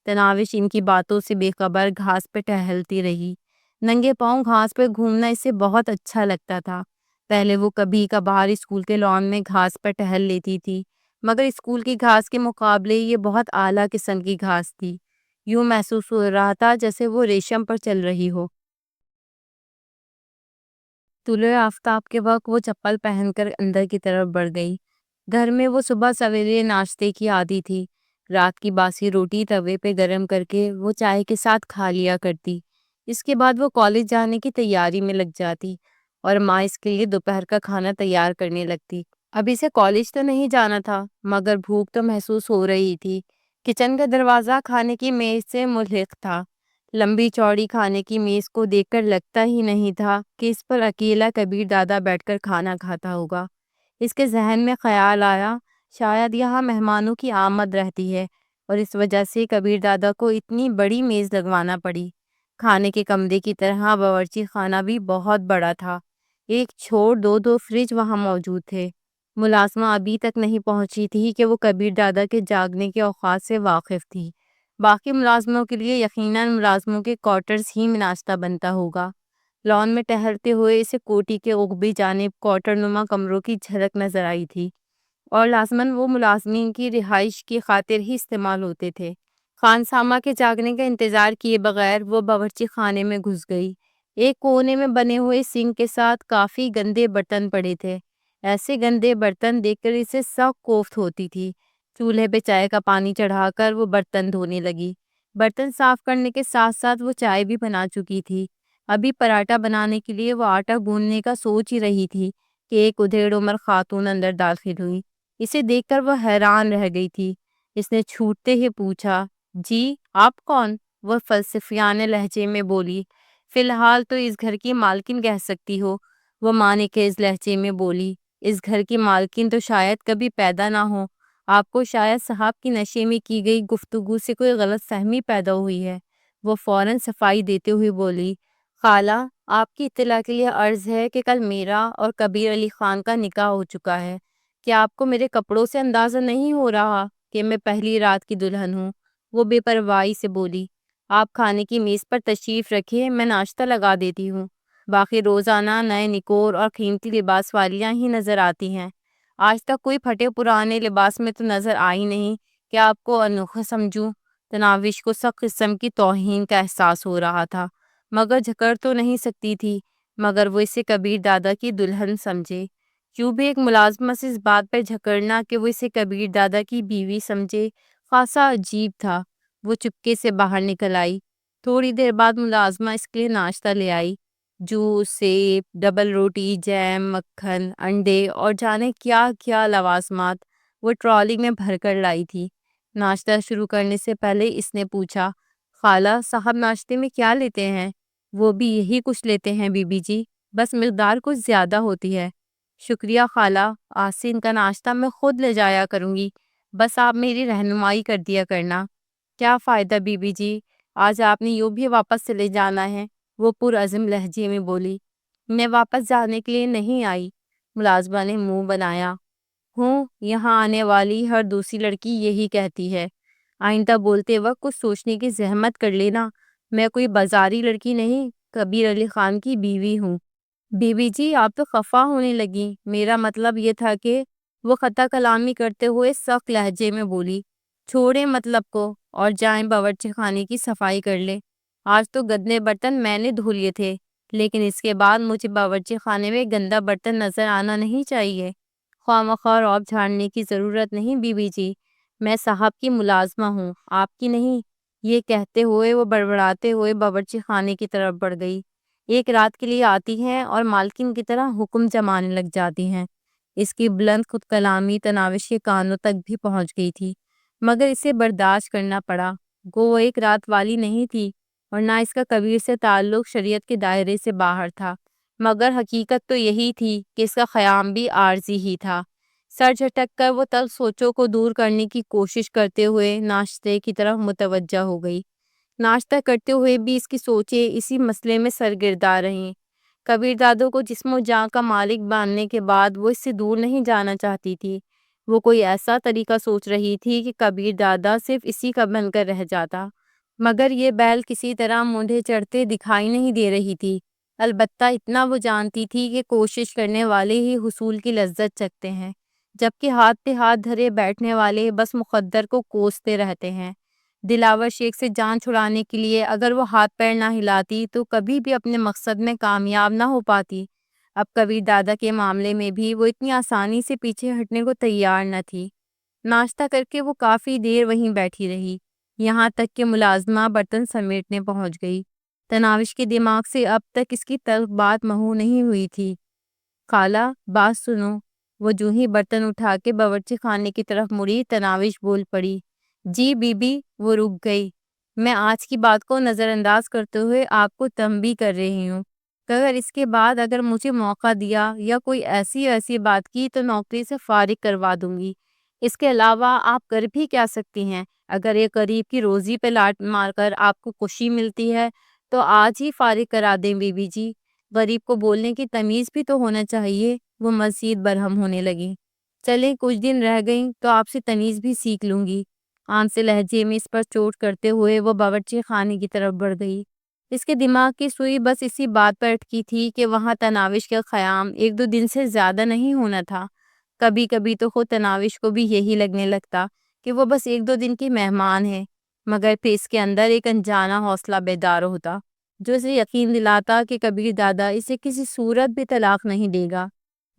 تناوش ان کی باتوں سے بے خبر گھاس پہ ٹہلتی رہی۔ ننگے پاؤں گھاس پہ گھومنا اسے بہت اچھا لگتا تھا۔ پہلے وہ کبھی کبھار اسکول کے لان میں گھاس پر ٹہل لیتی تھی، مگر اسکول کی گھاس کے مقابلے یہ بہت اعلیٰ قسم کی گھاس تھی۔ یوں محسوس ہو رہا تھا جیسے وہ ریشم پر چل رہی ہو۔ طلوع آفتاب کے وقت وہ چپل پہن کر اندر کی طرف بڑھ گئی۔ گھر میں وہ صبح سویرے ناشتے کی عادی تھی۔ رات کی باسی روٹی توے پہ گرم کر کے وہ چائے کے ساتھ کھا لیا کرتی۔ اس کے بعد وہ کالج جانے کی تیاری میں لگ جاتی، اور ماں اس کے لیے دوپہر کا کھانا تیار کرنے لگتی۔ اب اسے کالج تو نہیں جانا تھا، مگر بھوک تو محسوس ہو رہی تھی۔ کچن کا دروازہ کھانے کی میز سے ملحق تھا۔ لمبی چوڑی کھانے کی میز کو دیکھ کر لگتا ہی نہیں تھا کہ اس پر اکیلا کبیر دادا بیٹھ کر کھانا کھاتا ہوگا۔ اس کے ذہن میں خیال آیا، شاید یہاں مہمانوں کی آمد رہتی ہے، اور اس وجہ سے کبیر دادا کو اتنی بڑی میز لگوانا پڑی۔ کھانے کے کمرے کی طرح باورچی خانہ بھی بہت بڑا تھا۔ ایک چھوڑ دو فریج وہاں موجود تھے۔ ملازمہ ابھی تک نہیں پہنچی تھی کہ وہ کبیر دادا کے جاگنے کے اوقات سے واقف تھی۔ باقی ملازموں کے لیے یقیناً ملازموں کے کوارٹرز ہی میں ناشتہ بنتا ہوگا۔ لان میں ٹہلتے ہوئے اسے کوٹھی کے عقبی جانب کوارٹر نما کمروں کی جھلک نظر آئی تھی، اور لازماً وہ ملازمین کی رہائش کی خاطر ہی استعمال ہوتے تھے۔ خانسامہ کے جاگنے کا انتظار کیے بغیر وہ باورچی خانے میں گھس گئی۔ ایک کونے میں بنے ہوئے سنک کے ساتھ کافی گندے برتن پڑے تھے۔ ایسے گندے برتن دیکھ کر اسے سخت کوفت ہوتی تھی۔ چولہے پہ چائے کا پانی چڑھا کر وہ برتن دھونے لگی۔ برتن صاف کرنے کے ساتھ ساتھ وہ چائے بھی بنا چکی تھی۔ ابھی پراٹھا بنانے کے لیے وہ آٹا گوندنے کا سوچ ہی رہی تھی کہ ایک ادھیڑ عمر خاتون اندر داخل ہوئی۔ اسے دیکھ کر وہ حیران رہ گئی تھی۔ اس نے چھوٹتے ہی پوچھا، جی آپ کون؟ وہ فلسفیانہ لہجے میں بولی، فی الحال تو اس گھر کی مالکن کہہ سکتی ہو۔ وہ معنی خیز لہجے میں بولی، اس گھر کی مالکن تو شاید کبھی پیدا نہ ہو۔ آپ کو شاید صاحب کی نشے میں کی گئی گفتگو سے کوئی غلط فہمی پیدا ہوئی ہے۔ وہ فوراً صفائی دیتے ہوئے بولی، خالہ آپ کی اطلاع کے لیے عرض ہے کہ کل میرا اور کبیر علی خان کا نکاح ہو چکا ہے۔ کیا آپ کو میرے کپڑوں سے اندازہ نہیں ہو رہا کہ میں پہلی رات کی دلہن ہوں؟ وہ بے پرواہی سے بولی، آپ کھانے کی میز پر تشریف رکھیے، میں ناشتہ لگا دیتی ہوں۔ باقی روزانہ نئے نکور اور قیمتی لباس والیاں ہی نظر آتی ہیں، آج تک کوئی پھٹے پرانے لباس میں تو نظر آئی نہیں کہ آپ کو انوکھا سمجھوں۔ تناوش کو سخت قسم کی توہین کا احساس ہو رہا تھا، مگر جھکڑ تو نہیں سکتی تھی مگر وہ اسے کبیر دادا کی دلہن سمجھے۔ کیوں بھی ایک ملازمہ سے اس بات پر جھکڑنا کہ وہ اسے کبیر دادا کی بیوی سمجھے خاصا عجیب تھا۔ وہ چپکے سے باہر نکل آئی۔ تھوڑی دیر بعد ملازمہ اس کے لیے ناشتہ لے آئی، جوس، سیب، ڈبل روٹی، جیم، مکھن، انڈے اور جانے کیا کیا لوازمات وہ ٹرالی میں بھر کر لائی تھی۔ ناشتہ شروع کرنے سے پہلے اس نے پوچھا، خالہ صاحب ناشتے میں کیا لیتے ہیں؟ وہ بھی یہی کچھ لیتے ہیں بی بی جی، بس مقدار کچھ زیادہ ہوتی ہے۔ شکریہ خالہ، آج سے ان کا ناشتہ میں خود لے جایا کروں گی، بس آپ میری رہنمائی کر دیا کرنا۔ کیا فائدہ بی بی جی، آج آپ نے یوں بھی واپس چلے جانا ہے؟ وہ پرعزم لہجے میں بولی۔ میں واپس جانے کے لیے نہیں آئی، ملازمہ نے منہ بنایا۔ ہوں، یہاں آنے والی ہر دوسری لڑکی یہی کہتی ہے۔ آئندہ بولتے وقت کچھ سوچنے کی زحمت کر لینا، میں کوئی بازاری لڑکی نہیں، کبیر علی خان کی بیوی ہوں۔ بی بی جی آپ تو خفا ہونے لگی، میرا مطلب یہ تھا کہ وہ خطا کلامی کرتے ہوئے سخت لہجے میں بولی۔ چھوڑیں مطلب کو اور جائیں باورچی خانے کی صفائی کر لیں۔ آج تو گندے برتن میں نے دھو لیے تھے، لیکن اس کے بعد مجھے باورچی خانے میں گندا برتن نظر آنا نہیں چاہیے۔ خواہ مخواہ رعب جھاڑنے کی ضرورت نہیں بی بی جی، میں صاحب کی ملازمہ ہوں، آپ کی نہیں۔ یہ کہتے ہوئے وہ بڑبڑاتے ہوئے باورچی خانے کی طرف بڑھ گئی۔ ایک رات کے لیے آتی ہیں اور مالکن کی طرح حکم جمانے لگ جاتی ہیں۔ اس کی بلند خود کلامی تناوش کے کانوں تک بھی پہنچ گئی تھی، مگر اسے برداشت کرنا پڑا۔ گو وہ ایک رات والی نہیں تھی اور نہ اس کا کبیر سے تعلق شریعت کے دائرے سے باہر تھا، مگر حقیقت تو یہی تھی کہ اس کا خیام بھی عارضی ہی تھا۔ سر جھٹک کر وہ تلخ سوچوں کو دور کرنے کی کوشش کرتے ہوئے ناشتے کی طرف متوجہ ہو گئی۔ ناشتہ کرتے ہوئے بھی اس کی سوچیں اسی مسئلے میں سرگرداں رہیں۔ کبیر دادو کو جسم و جاں کا مالک باننے کے بعد وہ اس سے دور نہیں جانا چاہتی تھی۔ وہ کوئی ایسا طریقہ سوچ رہی تھی کہ کبیر دادا صرف اسی کا بن کر رہ جاتا، مگر یہ بیل کسی طرح مونڈھے چڑھتے دکھائی نہیں دے رہی تھی۔ البتہ اتنا وہ جانتی تھی کہ کوشش کرنے والے ہی حصول کی لذت چکھتے ہیں، جبکہ ہاتھ پہ ہاتھ دھرے بیٹھنے والے بس مقدر کو کوستے رہتے ہیں۔ دلاور شیخ سے جان چھڑانے کے لیے اگر وہ ہاتھ پیر نہ ہلاتی تو کبھی بھی اپنے مقصد میں کامیاب نہ ہو پاتی۔ اب کبیر دادا کے معاملے میں بھی وہ اتنی آسانی سے پیچھے ہٹنے کو تیار نہ تھی۔ ناشتہ کر کے وہ کافی دیر وہیں بیٹھی رہی، یہاں تک کہ ملازمہ برتن سمیٹنے پہنچ گئی۔ تناوش کے دماغ سے اب تک اس کی تلخ بات محو نہیں ہوئی تھی۔ خالہ بات سنو۔ وہ جو ہی برتن اٹھا کے باورچی خانے کی طرف مڑی، تناوش بول پڑی۔ جی بی بی۔ وہ رک گئی۔ میں آج کی بات کو نظر انداز کرتے ہوئے آپ کو تنبیہ کر رہی ہوں کہ اگر اس کے بعد اگر مجھے موقع دیا یا کوئی ایسی بات کی تو نوکری سے فارغ کروا دوں گی۔ اس کے علاوہ آپ کر بھی کیا سکتی ہیں؟ اگر یہ غریب کی روزی پہ لاٹ مار کر آپ کو خوشی ملتی ہے تو آج ہی فارغ کرا دیں بی بی جی۔ غریب کو بولنے کی تمیز بھی تو ہونا چاہیے۔ وہ مزید برہم ہونے لگی۔ چلیں کچھ دن رہ گئیں تو آپ سے تمیز بھی سیکھ لوں گی۔ عام سے لہجے میں اس پر چوٹ کرتے ہوئے وہ باورچی خانے کی طرف بڑھ گئی۔ اس کے دماغ کی سوئی بس اسی بات پر اٹکی تھی کہ وہاں تناوش کا قیام ایک دو دن سے زیادہ نہیں ہونا تھا۔ کبھی کبھی تو خود تناوش کو بھی یہی لگنے لگتا کہ وہ بس ایک دو دن کی مہمان ہے، مگر پھر اس کے اندر ایک انجانہ حوصلہ بیدار ہوتا جو اسے یقین دلاتا کہ کبیر دادا اسے کسی صورت بھی طلاق نہیں دے گا۔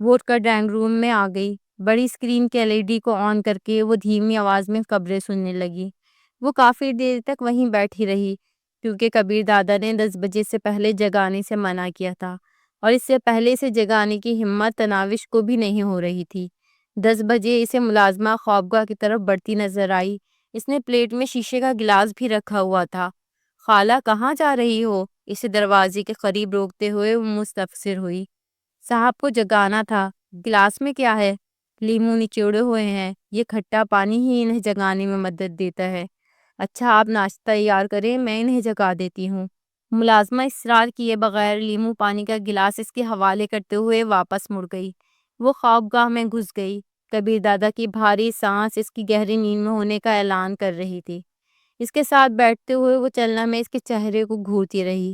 وہ اٹھ کر ڈرائنگ روم میں آ گئی۔ بڑی اسکرین کے LED کو آن کر کے وہ دھیمی آواز میں خبریں سننے لگی۔ وہ کافی دیر تک وہیں بیٹھی رہی، کیونکہ کبیر دادا نے 10 بجے سے پہلے جگانے سے منع کیا تھا، اور اس سے پہلے سے جگانے کی ہمت تناوش کو بھی نہیں ہو رہی تھی۔ 10 بجے اسے ملازمہ خوابگاہ کی طرف بڑھتی نظر آئی۔ اس نے پلیٹ میں شیشے کا گلاس بھی رکھا ہوا تھا۔ خالہ کہاں جا رہی ہو؟ اسے دروازے کے قریب روکتے ہوئے وہ مستفسر ہوئی۔ صاحب کو جگانا تھا۔ گلاس میں کیا ہے؟ لیموں نچوڑے ہوئے ہیں، یہ کھٹا پانی ہی انہیں جگانے میں مدد دیتا ہے۔ اچھا آپ ناشتہ تیار کریں، میں انہیں جگا دیتی ہوں۔ ملازمہ اصرار کیے بغیر لیمو پانی کا گلاس اس کے حوالے کرتے ہوئے واپس مڑ گئی۔ وہ خوابگاہ میں گھس گئی۔ کبیر دادا کی بھاری سانس اس کی گہری نیند میں ہونے کا اعلان کر رہی تھی۔ اس کے ساتھ بیٹھتے ہوئے وہ چلنا میں اس کے چہرے کو گھورتی رہی۔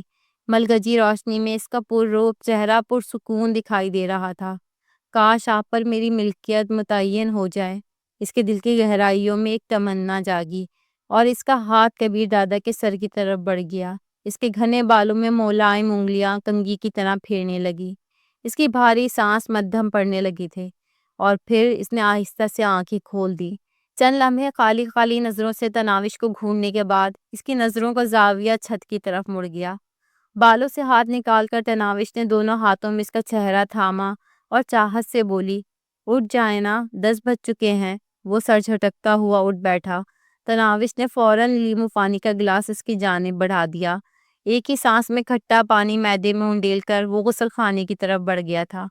ملگجی روشنی میں اس کا پررعب چہرہ پرسکون دکھائی دے رہا تھا۔ کاش آپ پر میری ملکیت متعین ہو جائے۔ اس کے دل کی گہرائیوں میں ایک تمنا جاگی اور اس کا ہاتھ کبیر دادا کے سر کی طرف بڑھ گیا۔ اس کے گھنے بالوں میں ملائم انگلیاں کنگھی کی طرح پھیرنے لگی۔ اس کی بھاری سانس مدھم پڑنے لگی تھے اور پھر اس نے آہستہ سے آنکھیں کھول دی۔ چند لمحے خالی خالی نظروں سے تناوش کو گھورنے کے بعد اس کی نظروں کا زاویہ چھت کی طرف مڑ گیا۔ بالوں سے ہاتھ نکال کر تناوش نے دونوں ہاتھوں میں اس کا چہرہ تھاما اور چاہت سے بولی، اٹھ جائیں نا، 10 بج چکے ہیں۔ وہ سر جھٹکتا ہوا اٹھ بیٹھا۔ تناوش نے فوراً لیمو پانی کا گلاس اس کی جانب بڑھا دیا۔ ایک ہی سانس میں کھٹا پانی معدے میں انڈیل کر وہ غسل خانے کی طرف بڑھ گیا تھا۔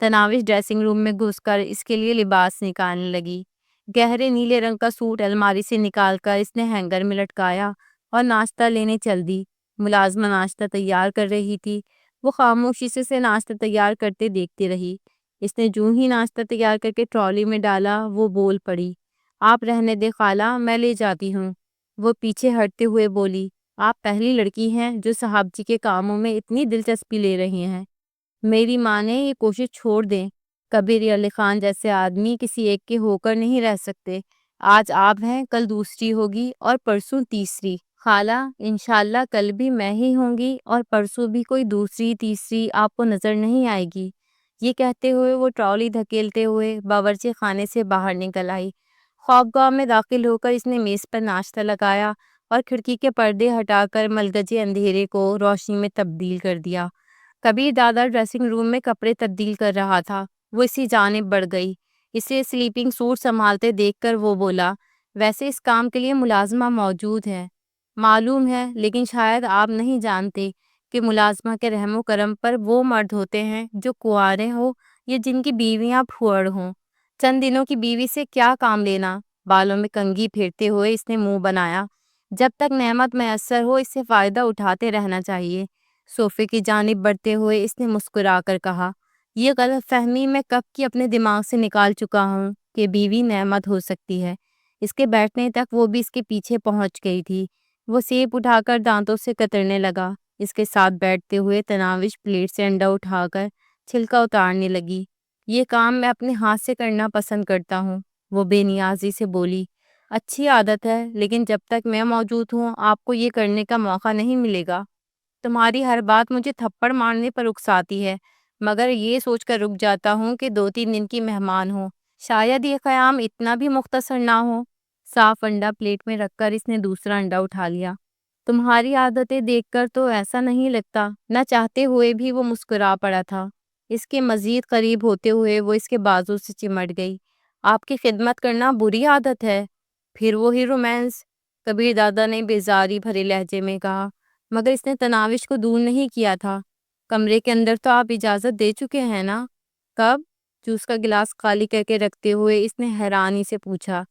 تناوش ڈریسنگ روم میں گھس کر اس کے لیے لباس نکالنے لگی۔ گہرے نیلے رنگ کا سوٹ الماری سے نکال کر اس نے ہینگر میں لٹکایا اور ناشتہ لینے چل دی۔ ملازمہ ناشتہ تیار کر رہی تھی۔ وہ خاموشی سے اسے ناشتہ تیار کرتے دیکھتی رہی۔ اس نے جو ہی ناشتہ تیار کر کے ٹرالی میں ڈالا وہ بول پڑی، آپ رہنے دے خالہ، میں لے جاتی ہوں۔ وہ پیچھے ہٹتے ہوئے بولی، آپ پہلی لڑکی ہیں جو صاحب جی کے کاموں میں اتنی دلچسپی لے رہی ہیں۔ میری ماں نے یہ کوشش چھوڑ دیں۔ کبیر علی خان جیسے آدمی کسی ایک کے ہو کر نہیں رہ سکتے۔ آج آپ ہیں، کل دوسری ہوگی اور پرسوں تیسری۔ خالہ، انشاءاللہ کل بھی میں ہی ہوں گی اور پرسوں بھی کوئی دوسری تیسری آپ کو نظر نہیں آئے گی۔ یہ کہتے ہوئے وہ ٹرالی دھکیلتے ہوئے باورچی خانے سے باہر نکل آئی۔ خوابگاہ میں داخل ہو کر اس نے میز پر ناشتہ لگایا اور کھڑکی کے پردے ہٹا کر ملگجے اندھیرے کو روشنی میں تبدیل کر دیا۔ کبیر دادا ڈریسنگ روم میں کپڑے تبدیل کر رہا تھا۔ وہ اسی جانب بڑھ گئی۔ اسے سلیپنگ سوٹ سنبھالتے دیکھ کر وہ بولا، ویسے اس کام کے لیے ملازمہ موجود ہے۔ معلوم ہے، لیکن شاید آپ نہیں جانتے کہ ملازمہ کے رحم و کرم پر وہ مرد ہوتے ہیں جو کنوارے ہوں یا جن کی بیویاں پھوڑ ہوں۔ چند دنوں کی بیوی سے کیا کام لینا؟ بالوں میں کنگھی پھیرتے ہوئے اس نے منہ بنایا، جب تک نعمت میسر ہو اس سے فائدہ اٹھاتے رہنا چاہیے۔ صوفے کی جانب بڑھتے ہوئے اس نے مسکرا کر کہا، یہ غلط فہمی میں کب کی اپنے دماغ سے نکال چکا ہوں کہ بیوی نعمت ہو سکتی ہے۔ اس کے بیٹھنے تک وہ بھی اس کے پیچھے پہنچ گئی تھی۔ وہ سیب اٹھا کر دانتوں سے کترنے لگا۔ اس کے ساتھ بیٹھتے ہوئے تناوش پلیٹ سے انڈا اٹھا کر چھلکا اتارنے لگی۔ یہ کام میں اپنے ہاتھ سے کرنا پسند کرتا ہوں، وہ بے نیازی سے بولی۔ اچھی عادت ہے، لیکن جب تک میں موجود ہوں آپ کو یہ کرنے کا موقع نہیں ملے گا۔ تمہاری ہر بات مجھے تھپڑ مارنے پر اکساتی ہے، مگر یہ سوچ کر رک جاتا ہوں کہ 2-3 دن کی مہمان ہوں، شاید یہ قیام اتنا بھی مختصر نہ ہو۔ صاف انڈا پلیٹ میں رکھ کر اس نے دوسرا انڈا اٹھا لیا۔ تمہاری عادتیں دیکھ کر تو ایسا نہیں لگتا۔ نہ چاہتے ہوئے بھی وہ مسکرا پڑا تھا۔ اس کے مزید قریب ہوتے ہوئے وہ اس کے بازو سے چمٹ گئی۔ آپ کی خدمت کرنا بری عادت ہے؟ پھر وہی رومانس، کبیر دادا نے بیزاری بھرے لہجے میں کہا، مگر اس نے تناوش کو دور نہیں کیا تھا۔ کمرے کے اندر تو آپ اجازت دے چکے ہیں نا؟ کب؟ جوس کا گلاس خالی کر کے رکھتے ہوئے اس نے حیرانی سے پوچھا۔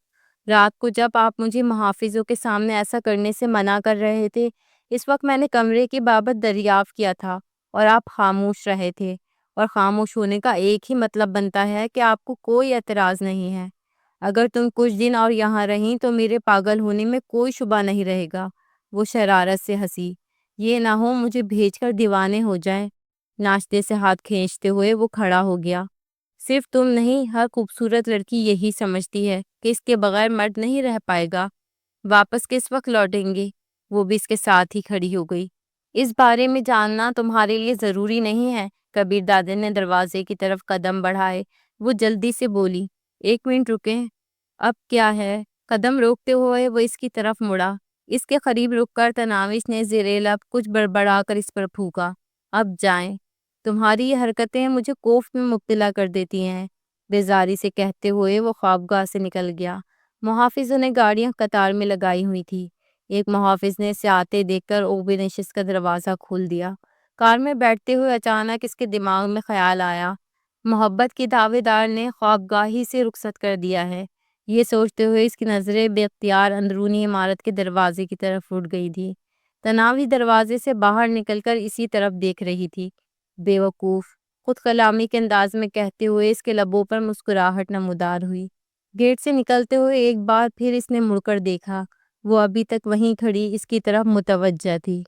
رات کو جب آپ مجھے محافظوں کے سامنے ایسا کرنے سے منع کر رہے تھے، اس وقت میں نے کمرے کی بابت دریافت کیا تھا اور آپ خاموش رہے تھے، اور خاموش ہونے کا ایک ہی مطلب بنتا ہے کہ آپ کو کوئی اعتراض نہیں ہے۔ اگر تم کچھ دن اور یہاں رہیں تو میرے پاگل ہونے میں کوئی شبہ نہیں رہے گا۔ وہ شرارت سے ہنسی، یہ نہ ہو مجھے بھیج کر دیوانے ہو جائیں۔ ناشتے سے ہاتھ کھینچتے ہوئے وہ کھڑا ہو گیا۔ صرف تم نہیں، ہر خوبصورت لڑکی یہی سمجھتی ہے کہ اس کے بغیر مرد نہیں رہ پائے گا۔ واپس کس وقت لوٹیں گے؟ وہ بھی اس کے ساتھ ہی کھڑی ہو گئی۔ اس بارے میں جاننا تمہارے لیے ضروری نہیں ہے۔ کبیر دادے نے دروازے کی طرف قدم بڑھائے۔ وہ جلدی سے بولی، 1 منٹ رکیں۔ اب کیا ہے؟ قدم روکتے ہوئے وہ اس کی طرف مڑا۔ اس کے قریب رک کر تناوش نے زیر لب کچھ بڑبڑا کر اس پر پھونکا، اب جائیں، تمہاری یہ حرکتیں مجھے کوفت میں مبتلا کر دیتی ہیں۔ بیزاری سے کہتے ہوئے وہ خوابگاہ سے نکل گیا۔ محافظوں نے گاڑیاں قطار میں لگائی ہوئی تھی۔ ایک محافظ نے اسے آتے دیکھ کر اوبی نشست کا دروازہ کھول دیا۔ کار میں بیٹھتے ہوئے اچانک اس کے دماغ میں خیال آیا، محبت کی دعوے دار نے خوابگاہ ہی سے رخصت کر دیا ہے۔ یہ سوچتے ہوئے اس کی نظریں بے اختیار اندرونی عمارت کے دروازے کی طرف اٹھ گئی تھی۔ تناوی دروازے سے باہر نکل کر اسی طرف دیکھ رہی تھی۔ بے وقوف، خود کلامی کے انداز میں کہتے ہوئے اس کے لبوں پر مسکراہٹ نمودار ہوئی۔ گیٹ سے نکلتے ہوئے ایک بار پھر اس نے مڑ کر دیکھا۔ وہ ابھی تک وہیں کھڑی اس کی طرف متوجہ تھی۔